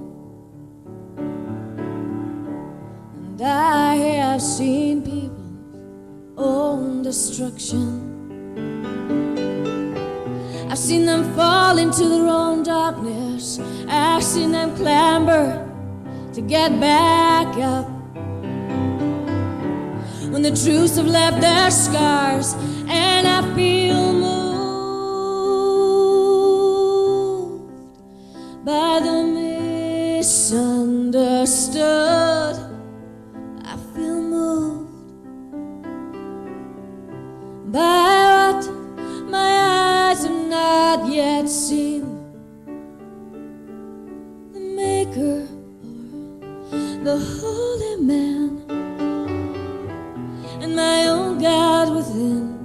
And I have seen people's own destruction. I've seen them fall into their own darkness. I've seen them clamber to get back up when the truths have left their scars, and I feel moved by the misunderstood. I feel moved by what my eyes have not yet seen. The maker, the holy man, and my own God within.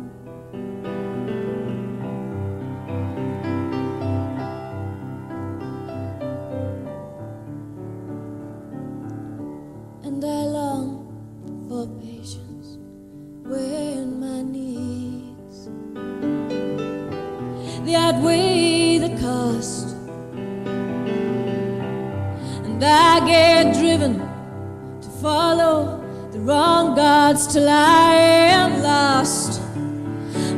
And I long for patience when my needs they outweigh the cost, and I get driven to follow the wrong gods till I am lost.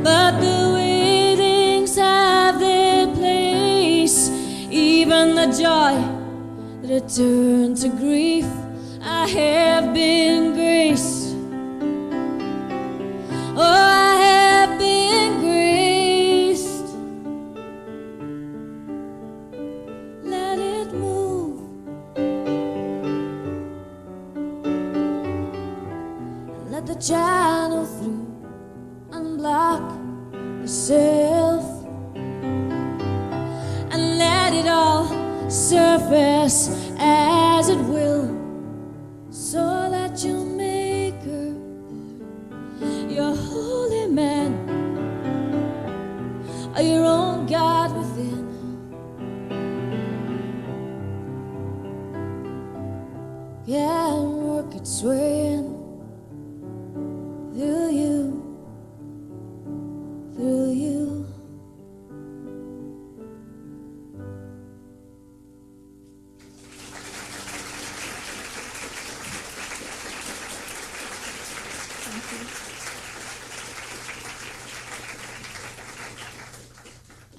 But the waiting's have their place, even the joy that had turned to grief. I have been graced. Oh, I have been graced. Let it move. Let the channel through unblock yourself, and let it all surface as it will, so that your maker, your holy man, or your own God within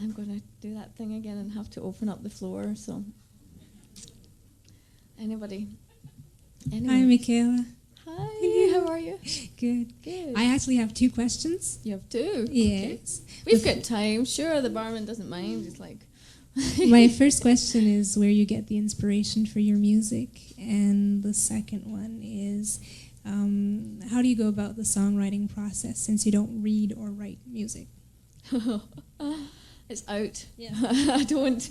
I'm going to do that thing again and have to open up the floor. So, anybody? Hi, Michaela. Hi, how are you? Good. Good. I actually have 2 questions. You have two? Yes. Okay. We've got time. Sure, the barman doesn't mind. He's like... My first question is where you get the inspiration for your music, and the second one is how do you go about the songwriting process since you don't read or write music? It's out. Yeah. I don't.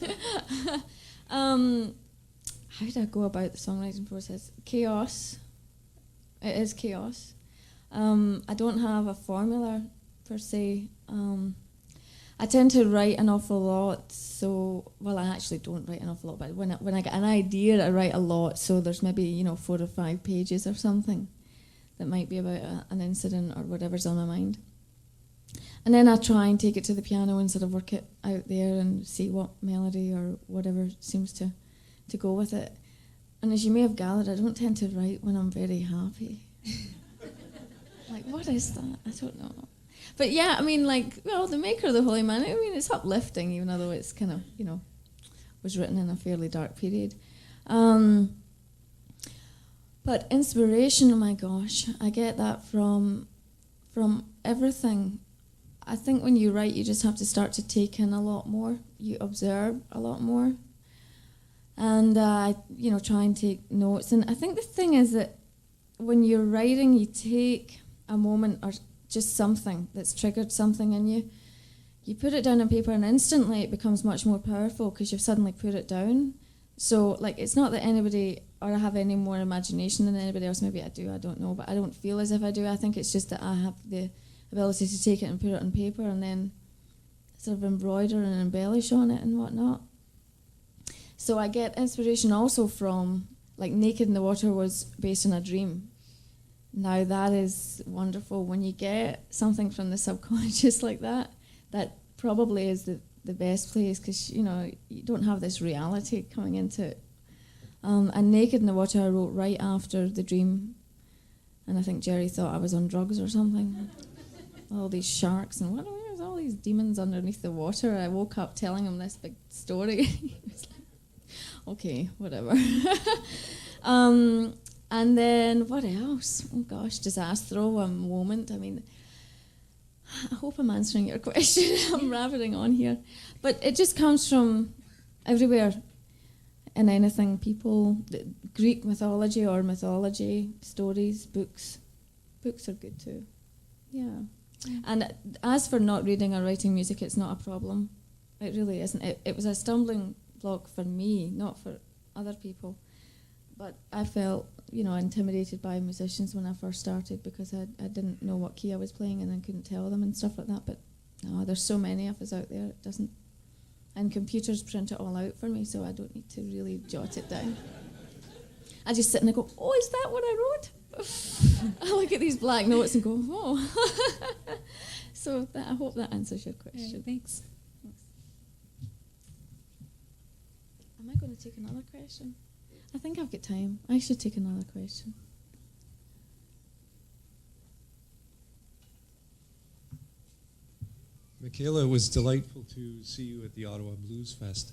How do I go about the songwriting process? Chaos. It is chaos. I don't have a formula per se. I tend to write an awful lot, so, well, I actually don't write an awful lot, but when I get an idea, I write a lot, so there's maybe, 4 or 5 pages or something that might be about an incident or whatever's on my mind. And then I try and take it to the piano and sort of work it out there and see what melody or whatever seems to go with it. And as you may have gathered, I don't tend to write when I'm very happy. Like, what is that? I don't know. But yeah, I mean, the Maker of the Holy Man, I mean, it's uplifting, even though it's kind of, was written in a fairly dark period. But inspiration, oh my gosh, I get that from everything. I think when you write, you just have to start to take in a lot more. You observe a lot more. And, try and take notes. And I think the thing is that when you're writing, you take a moment or just something that's triggered something in you. You put it down on paper and instantly it becomes much more powerful because you've suddenly put it down. So, it's not that anybody, or I have any more imagination than anybody else. Maybe I do, I don't know. But I don't feel as if I do. I think it's just that I have the ability to take it and put it on paper and then sort of embroider and embellish on it and whatnot. So I get inspiration also from, Naked in the Water was based on a dream. Now that is wonderful. When you get something from the subconscious like that, that probably is the best place because, you don't have this reality coming into it. And Naked in the Water I wrote right after the dream. And I think Jerry thought I was on drugs or something. All these sharks and there's all these demons underneath the water. I woke up telling him this big story. He was like, okay, whatever. And then what else? Oh gosh, Disastro, a moment. I mean, I hope I'm answering your question. I'm rabbiting on here. But it just comes from everywhere in anything, people, Greek mythology or mythology, stories, books. Books are good too. Yeah. And as for not reading or writing music, it's not a problem. It really isn't. It was a stumbling block for me, not for other people. But I felt, intimidated by musicians when I first started because I didn't know what key I was playing and I couldn't tell them and stuff like that. But no, there's so many of us out there, it doesn't. And computers print it all out for me, so I don't need to really jot it down. I just sit and I go, oh, is that what I wrote? I look at these black notes and go, oh. So I hope that answers your question. Thanks. Am I going to take another question? I think I've got time. I should take another question. Michaela, it was delightful to see you at the Ottawa Blues Fest.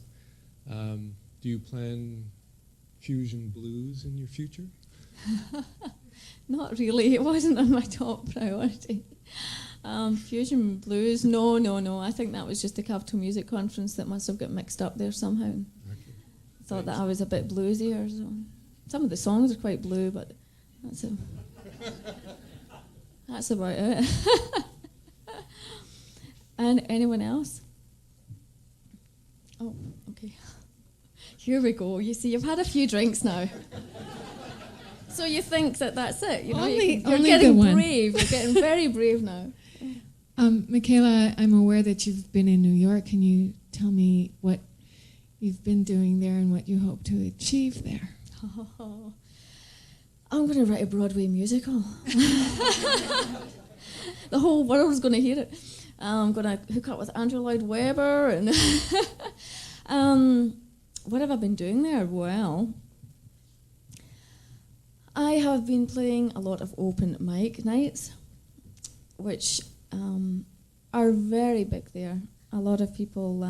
Do you plan fusion blues in your future? Not really. It wasn't on my top priority. Fusion blues, no. I think that was just a Capital Music Conference that must have got mixed up there somehow. Okay. Thought that I was a bit bluesy or so. Some of the songs are quite blue, but that's about it. And anyone else? Oh, okay. Here we go. You see, you've had a few drinks now. So you think that's it, You're getting brave. You're getting very brave now. Michaela, I'm aware that you've been in New York. Can you tell me what you've been doing there and what you hope to achieve there? I'm going to write a Broadway musical. The whole world's going to hear it. I'm going to hook up with Andrew Lloyd Webber. And what have I been doing there? Well, I have been playing a lot of open mic nights, which are very big there. a lot of people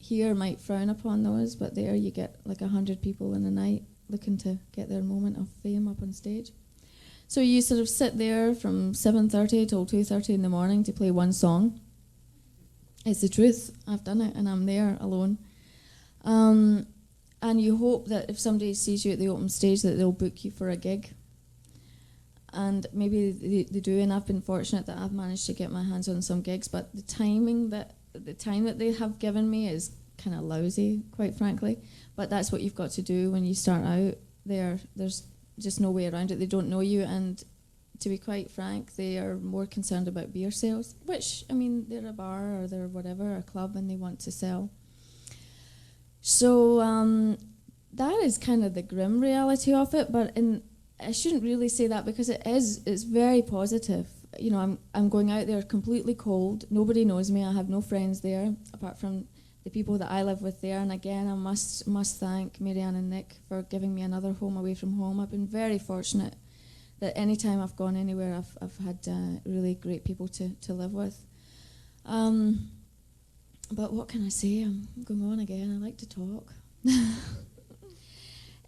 here might frown upon those, but there you get like 100 people in a night looking to get their moment of fame up on stage. So you sort of sit there from 7:30 till 2:30 in the morning to play one song. It's the truth. I've done it, and I'm there alone. And you hope that if somebody sees you at the open stage that they'll book you for a gig. And maybe they do, and I've been fortunate that I've managed to get my hands on some gigs, but the time that they have given me is kind of lousy, quite frankly. But that's what you've got to do when you start out there. There's just no way around it. They don't know you, and to be quite frank, they are more concerned about beer sales, which, I mean, they're a bar or they're whatever, a club, and they want to sell. So that is kind of the grim reality of it, but I shouldn't really say that because it's very positive. You know, I'm going out there completely cold. Nobody knows me. I have no friends there apart from the people that I live with there. And again, I must thank Marianne and Nick for giving me another home away from home. I've been very fortunate that any time I've gone anywhere, I've had really great people to live with. But what can I say? I'm going on again. I like to talk.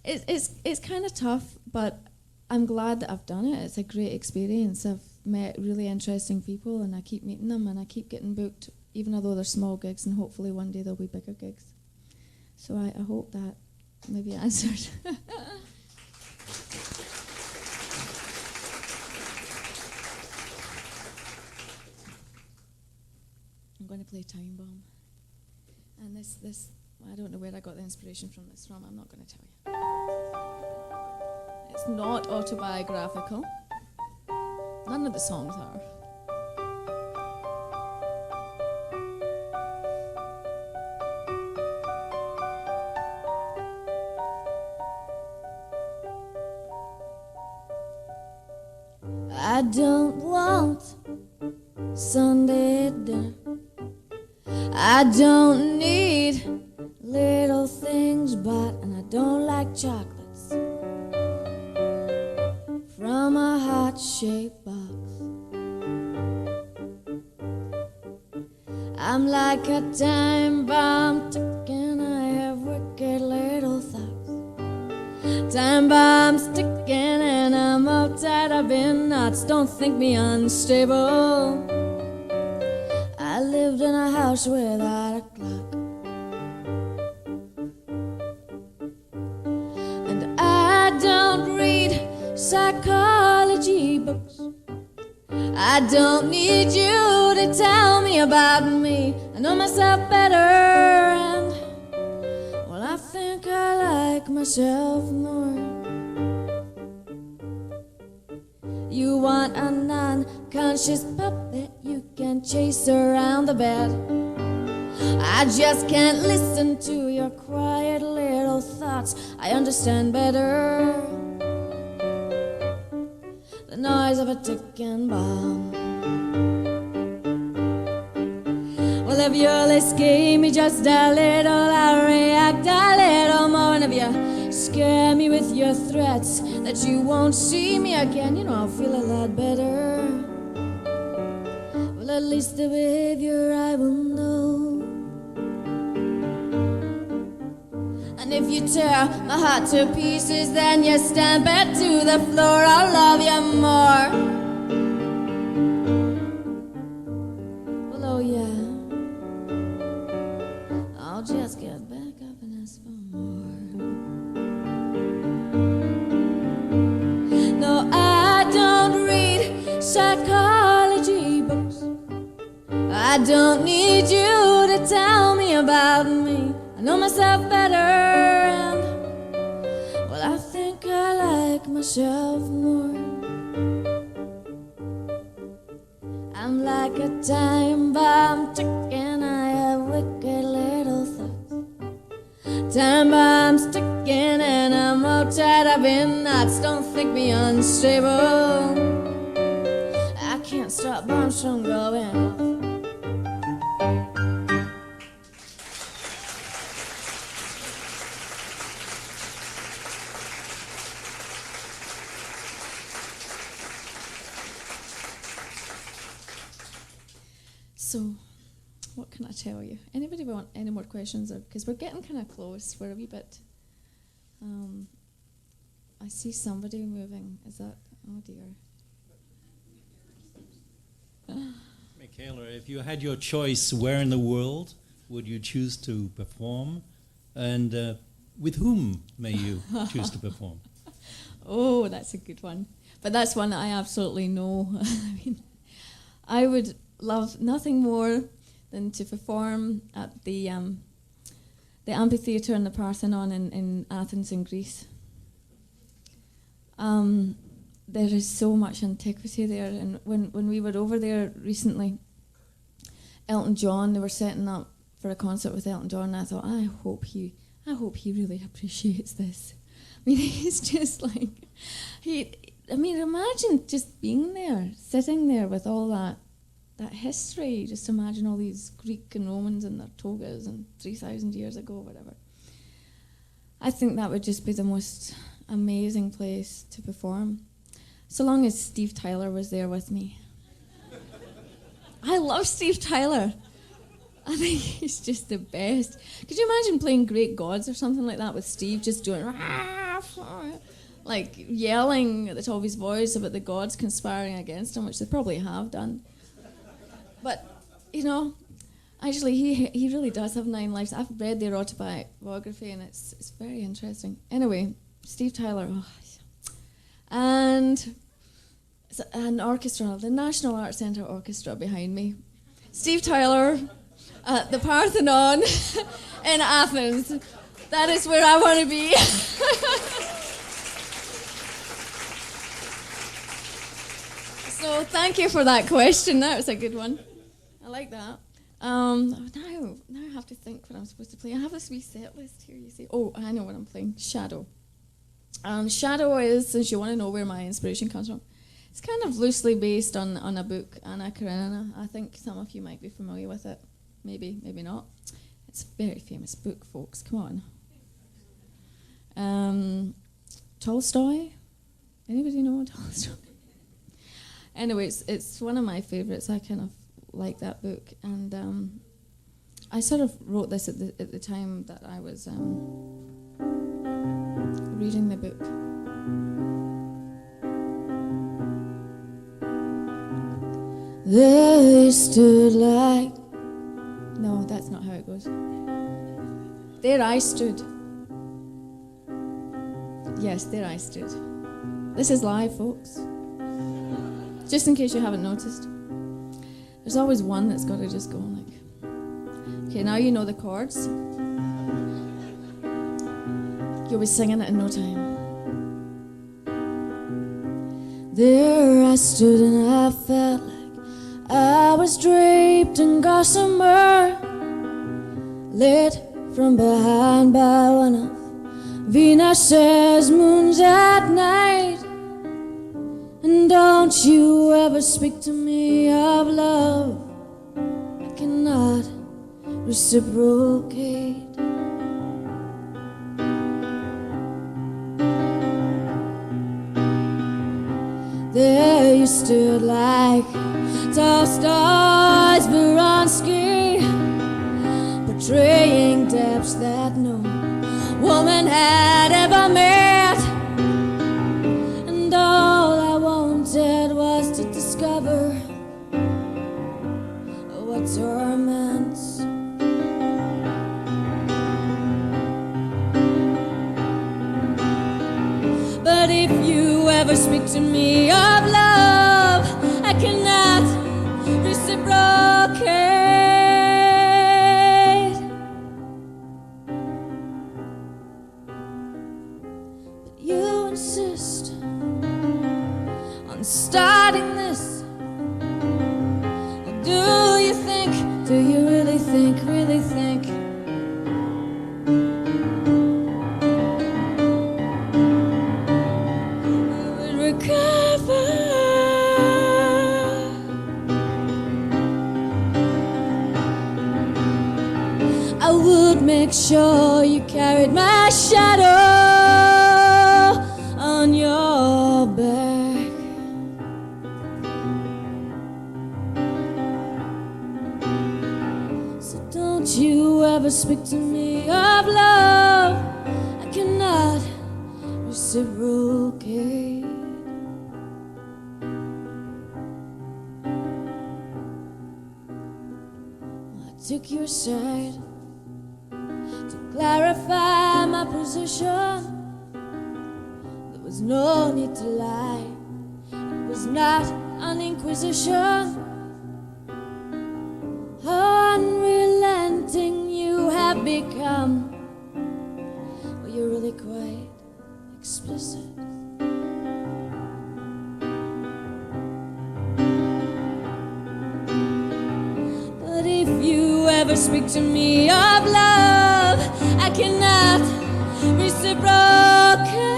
It's kind of tough, but I'm glad that I've done it. It's a great experience. I've met really interesting people, and I keep meeting them, and I keep getting booked, even although they're small gigs, and hopefully one day there'll be bigger gigs. So I hope that maybe answered. I'm going to play Time Bomb. And this, I don't know where I got the inspiration from this from. I'm not going to tell you. It's not autobiographical. None of the songs are. I don't want Sunday dinner. I don't need little things, and I don't like chocolates from a heart-shaped box. I'm like a time bomb ticking, I have wicked little thoughts. Time bomb sticking and I'm all tied up in knots. Don't think me unstable. I lived in a house without a clock, and I don't read psychology books. I don't need you to tell me about me. I know myself better, and well, I think I like myself more. You want a non-conscious puppet you can chase around the bed. I just can't listen to your quiet little thoughts. I understand better the noise of a ticking bomb. Well, if you'll escape me just a little, I'll react a little more. And if you scare me with your threats that you won't see me again, you know I'll feel a lot better. Well, at least the behavior I will know. And if you tear my heart to pieces, then you stamp it to the floor, I'll love you more. Well, oh yeah, I'll just get back up and ask for more. No, I don't read psychology books. I don't need you to tell me about me. I know myself better, and well, I think I like myself more. I'm like a time bomb ticking, I have wicked little thoughts. Time bomb's ticking and I'm all tied up in knots. Don't think me unstable. I can't stop bombs from going off. So, what can I tell you? Anybody want any more questions? Because we're getting kind of close. We're a wee bit. I see somebody moving. Is that? Oh dear. Michaela, if you had your choice, where in the world would you choose to perform, and with whom may you choose to perform? Oh, that's a good one. But that's one that I absolutely know. I mean, I would love nothing more than to perform at the amphitheatre in the Parthenon in Athens in Greece. There is so much antiquity there, and when we were over there recently, Elton John, they were setting up for a concert with Elton John, and I thought, I hope he really appreciates this. I mean, he's just like, imagine just being there, sitting there with all that history. Just imagine all these Greek and Romans and their togas and 3,000 years ago, whatever. I think that would just be the most amazing place to perform. So long as Steve Tyler was there with me. I love Steve Tyler. I think he's just the best. Could you imagine playing Great Gods or something like that with Steve just doing like yelling at the top of his voice about the gods conspiring against him, which they probably have done. But, actually he really does have 9 lives. I've read their autobiography and it's very interesting. Anyway, Steve Tyler, and an orchestra, the National Arts Centre Orchestra behind me. Steve Tyler at the Parthenon in Athens. That is where I want to be. So thank you for that question. That was a good one. I like that. Now I have to think what I'm supposed to play. I have this wee set list here, you see. Oh, I know what I'm playing. Shadow. Shadow is, since you want to know where my inspiration comes from, it's kind of loosely based on a book, Anna Karenina. I think some of you might be familiar with it. Maybe, maybe not. It's a very famous book, folks. Come on. Tolstoy? Anybody know Tolstoy? Anyway, it's one of my favourites. I kind of like that book. And I sort of wrote this at the time that I was reading the book. They stood like... No, that's not how it goes. There I stood. Yes, there I stood. This is live, folks. Just in case you haven't noticed. There's always one that's got to just go like... Okay, now you know the chords. You'll be singing it in no time. There I stood and I felt like I was draped in gossamer, lit from behind by one of Venus's moons at night. And don't you ever speak to me of love, I cannot reciprocate. There you stood like Tolstoy's Vronsky, portraying depths that no woman had ever met. And all I wanted was to discover what torments. But if you ever speak to me of love, I cannot reciprocate. But you insist on starting this. Do you really think you would recover? I would make sure you carried my shadow on your back. don't you ever speak to me of love. I cannot reciprocate. I took your side to clarify my position. There was no need to lie. It was not an inquisition. Unrelenting you have become. Well, you're really quite explicit. But if you ever speak to me of love, I cannot reciprocate.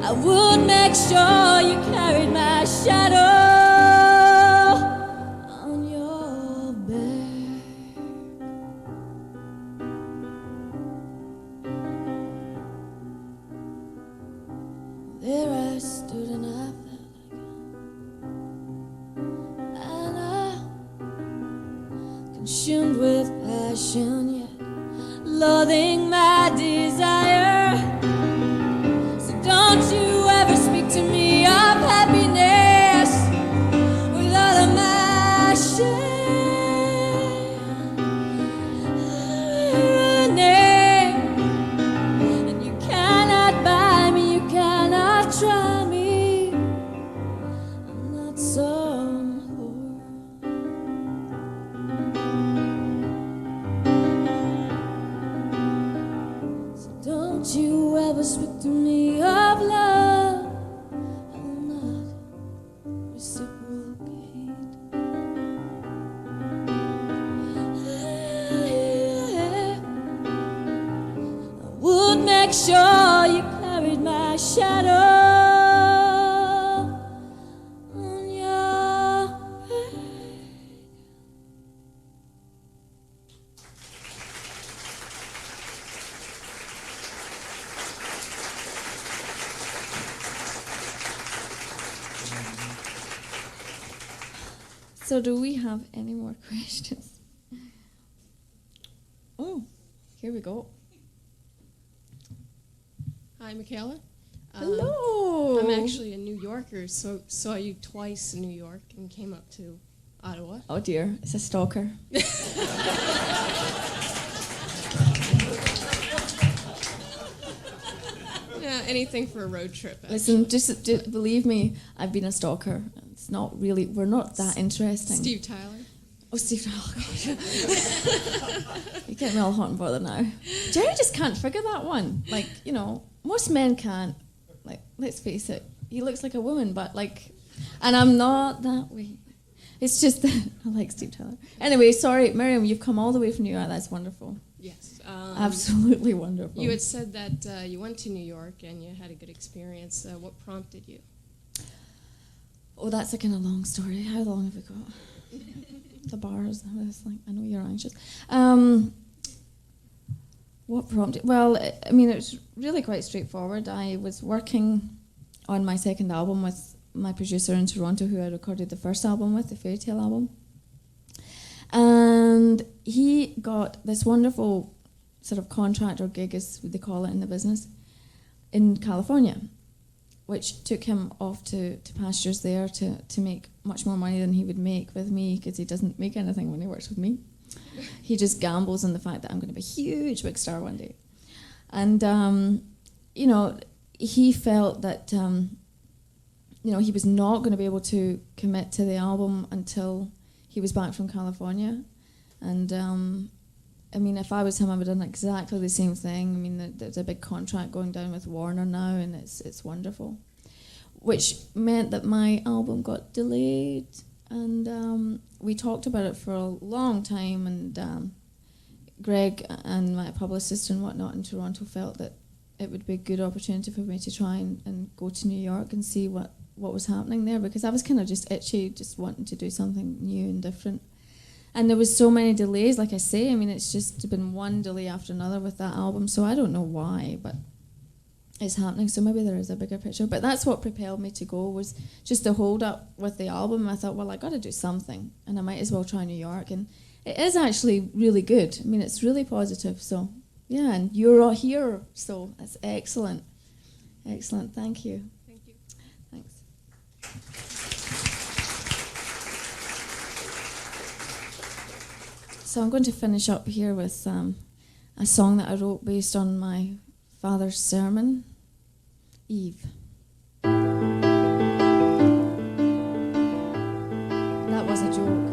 I would make sure you carried my shadow on your back. There I stood and I felt like consumed with passion, yet loathing my desire. So don't you ever speak to me of happiness without a my shame. And you cannot buy me, you cannot try me. I'm not some whore. So don't you ever speak to me of love. I will not reciprocate. I would make sure you carried my shadow on your back. So do we have any more questions? Oh, here we go. Hi, Michaela. Hello. I'm actually a New Yorker, so saw you twice in New York and came up to Ottawa. Oh dear, it's a stalker. Yeah, anything for a road trip. Listen, just believe me, I've been a stalker. It's not really, we're not that interesting. Steve Tyler. Oh, Steve, oh gosh. You get me all hot and bothered now. Jerry just can't figure that one. Like, you know, most men can't. Like, let's face it, he looks like a woman, but like, and I'm not that way. It's just that I like Steve Tyler. Anyway, sorry, Miriam, you've come all the way from New York. That's wonderful. Yes. Absolutely wonderful. You had said that you went to New York and you had a good experience. What prompted you? Oh, that's a kind of long story. How long have we got? The bars. I was like, I know you're anxious. What prompted? Well, I mean, it was really quite straightforward. I was working on my second album with my producer in Toronto, who I recorded the first album with, the Fairy Tale album. And he got this wonderful sort of contract or gig, as they call it in the business, in California, which took him off to pastures there to make much more money than he would make with me, because he doesn't make anything when he works with me. He just gambles on the fact that I'm going to be a huge big star one day. And, you know, he felt that, you know, he was not going to be able to commit to the album until he was back from California. And, I mean, if I was him, I would have done exactly the same thing. I mean, there's a big contract going down with Warner now, and it's wonderful. Which meant that my album got delayed, and we talked about it for a long time, and Greg and my publicist and whatnot in Toronto felt that it would be a good opportunity for me to try and go to New York and see what was happening there, because I was kind of just itchy, just wanting to do something new and different. And there was so many delays, like I say. I mean, it's just been one delay after another with that album, so I don't know why, but it's happening. So maybe there is a bigger picture. But that's what propelled me to go, was just to hold up with the album. I thought, well, I got to do something, and I might as well try New York. And it is actually really good. I mean, it's really positive. So yeah, and you're all here, so that's excellent. Excellent. Thank you. Thank you. Thanks. So I'm going to finish up here with a song that I wrote based on my father's sermon, Eve. That was a joke.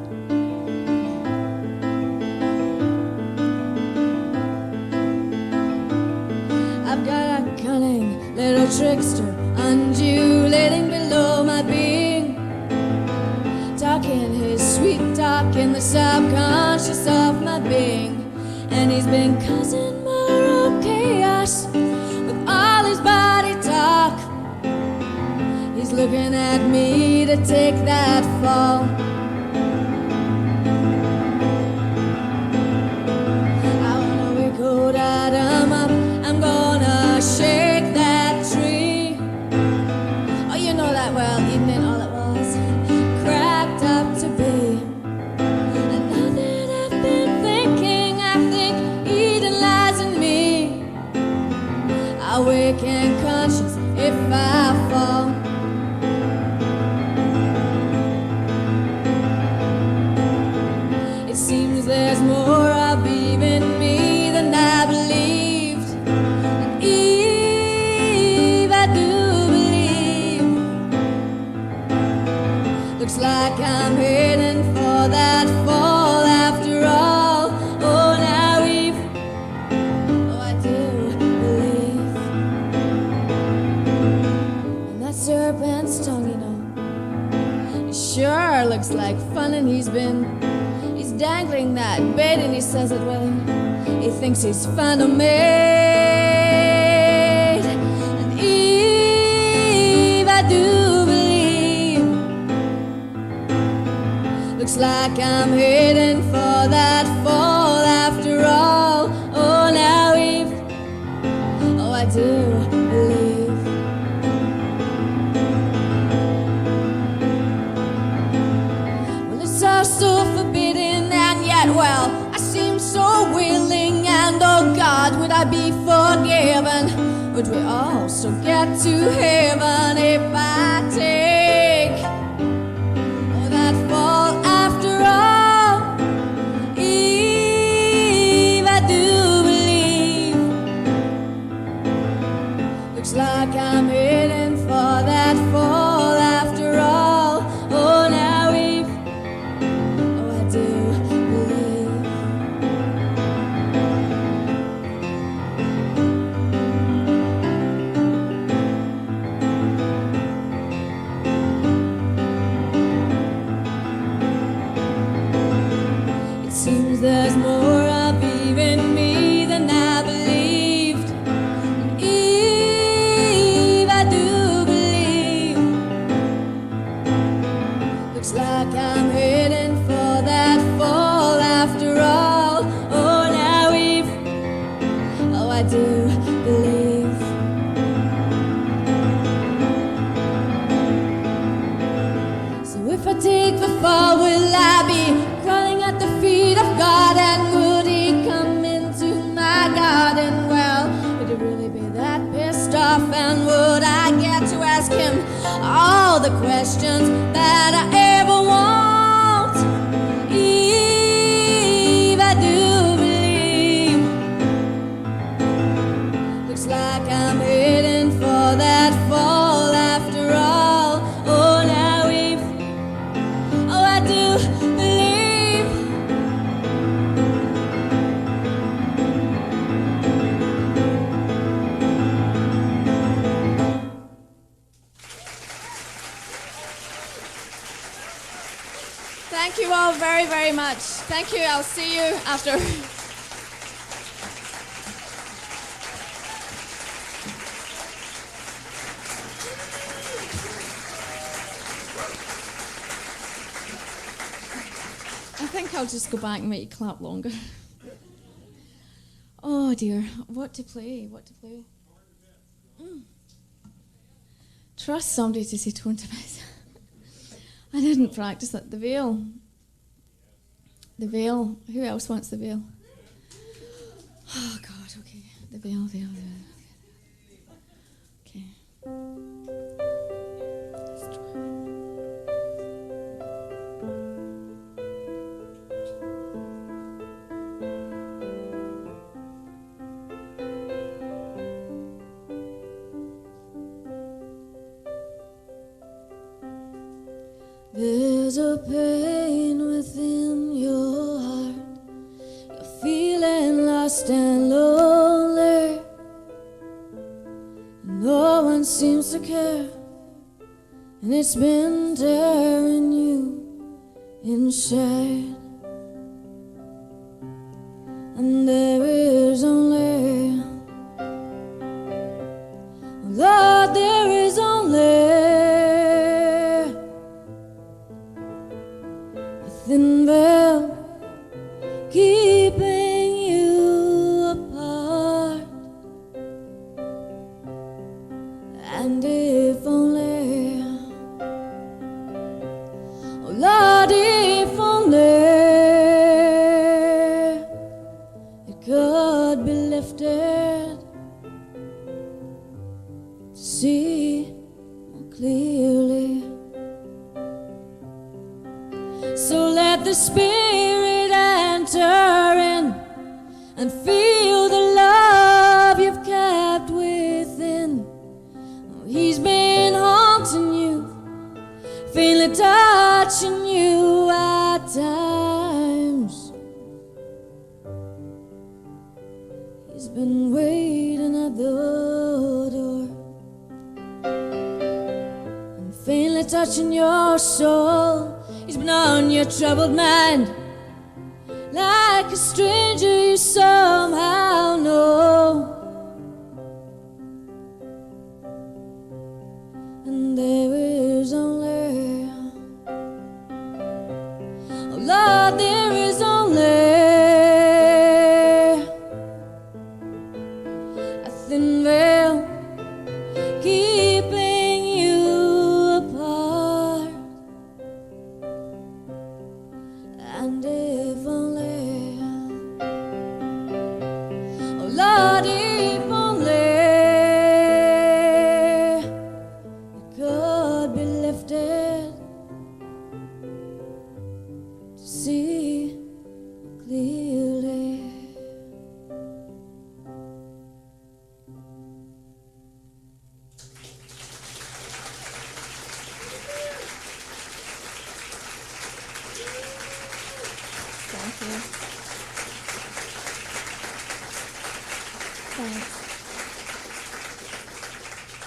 I've got a cunning little trickster undulating below my being, talking his sweet talk in the subconscious of my being. And he's been causing moral chaos with all his body talk. He's looking at me to take that fall. I wanna wake old Adam up, I'm gonna shake that tree. Oh, you know that well, isn't it all it was cracked up to be? And now that I've been thinking, I think Eden lies in me. I'll wake and conscious if I fall. It seems there's more of Eve in me than I believed. And Eve, I do believe. Looks like I'm heading for that fall after all. Oh, now Eve, oh, I do believe. And that serpent's tongue, you know, it sure looks like fun, and he's dangling that bait, and he says it, well, he thinks he's found a mate. And Eve, I do believe. Looks like I'm heading for that fall after all. Oh, now Eve, oh, I do believe. Well, it's all so forbidden, and yet, well, I seem so willing. And oh God, would I be forgiven? Would we also get to heaven if I take that fall after all? Eve, I do believe. Looks like I'm heading for that fall after all. Oh, now Eve, oh, I do believe. It seems there's more of Eve in me than I believed. And Eve, I do believe. Looks like I'm heading for that fall after all. Oh, now Eve, oh, I do believe. So if I take the fall, will I be crawling at the feet of God? And would he come into my garden? Well, would he really be that pissed off? And would I get to ask him all the questions that I ever want? Eve, I do believe. Looks like I'm heading for that fall after all. Oh, now Eve, oh, I do believe. Thank you all very, very much. Thank you. I'll see you after. I think I'll just go back and make you clap longer. Oh dear, what to play? What to play? Trust somebody to say tone to me. I didn't practice that. The veil. The veil. Who else wants the veil? Oh, God, okay. The veil, veil, veil. Okay. There's a pain within your heart. You're feeling lost and lonely. No one seems to care, and it's been tearing you inside. And there is only, Lord, there is only thin veil keeping you apart. And if only, oh Lord, if only it could be lifted to see more clearly. So let the Spirit enter in and feel the love you've kept within. Oh, He's been haunting you, feeling touching you at times. He's been waiting at the door and faintly touching your soul. He's been on your troubled mind, like a stranger you somehow know. And there is only, oh Lord, there is only a thin veil keeping you apart. And if only, oh Lord, if only it could be lifted to see clearly. Thank you. Thanks.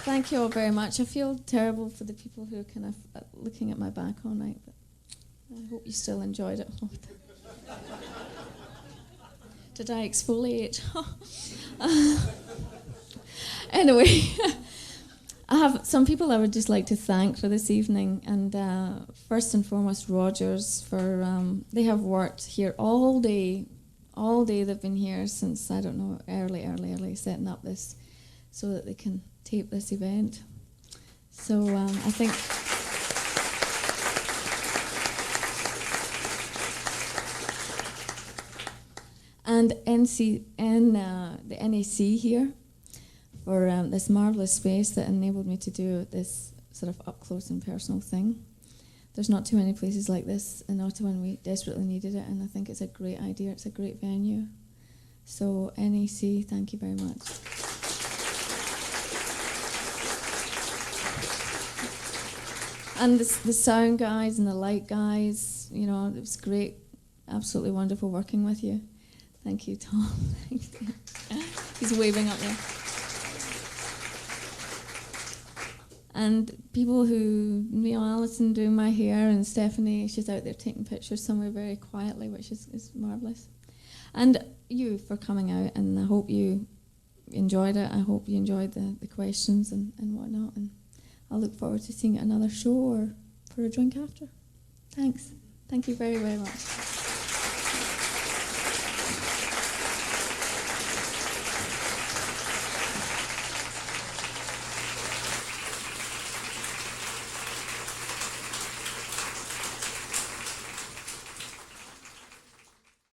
Thank you all very much. I feel terrible for the people who are kind of looking at my back all night, but I hope you still enjoyed it. Did I exfoliate? Anyway, I have some people I would just like to thank for this evening, and first and foremost Rogers for they have worked here all day. All day they've been here since, I don't know, early setting up this so that they can tape this event. So I think and the NAC here for this marvellous space that enabled me to do this sort of up-close and personal thing. There's not too many places like this in Ottawa, and we desperately needed it, and I think it's a great idea. It's a great venue. So NAC, thank you very much. And the sound guys and the light guys, you know, it was great, absolutely wonderful working with you. Thank you, Tom. He's waving up there. And people who, you know, Alison doing my hair, and Stephanie, she's out there taking pictures somewhere very quietly, which is marvellous. And you for coming out, and I hope you enjoyed it. I hope you enjoyed the questions and whatnot. And I'll look forward to seeing you at another show or for a drink after. Thanks. Thank you very, very much.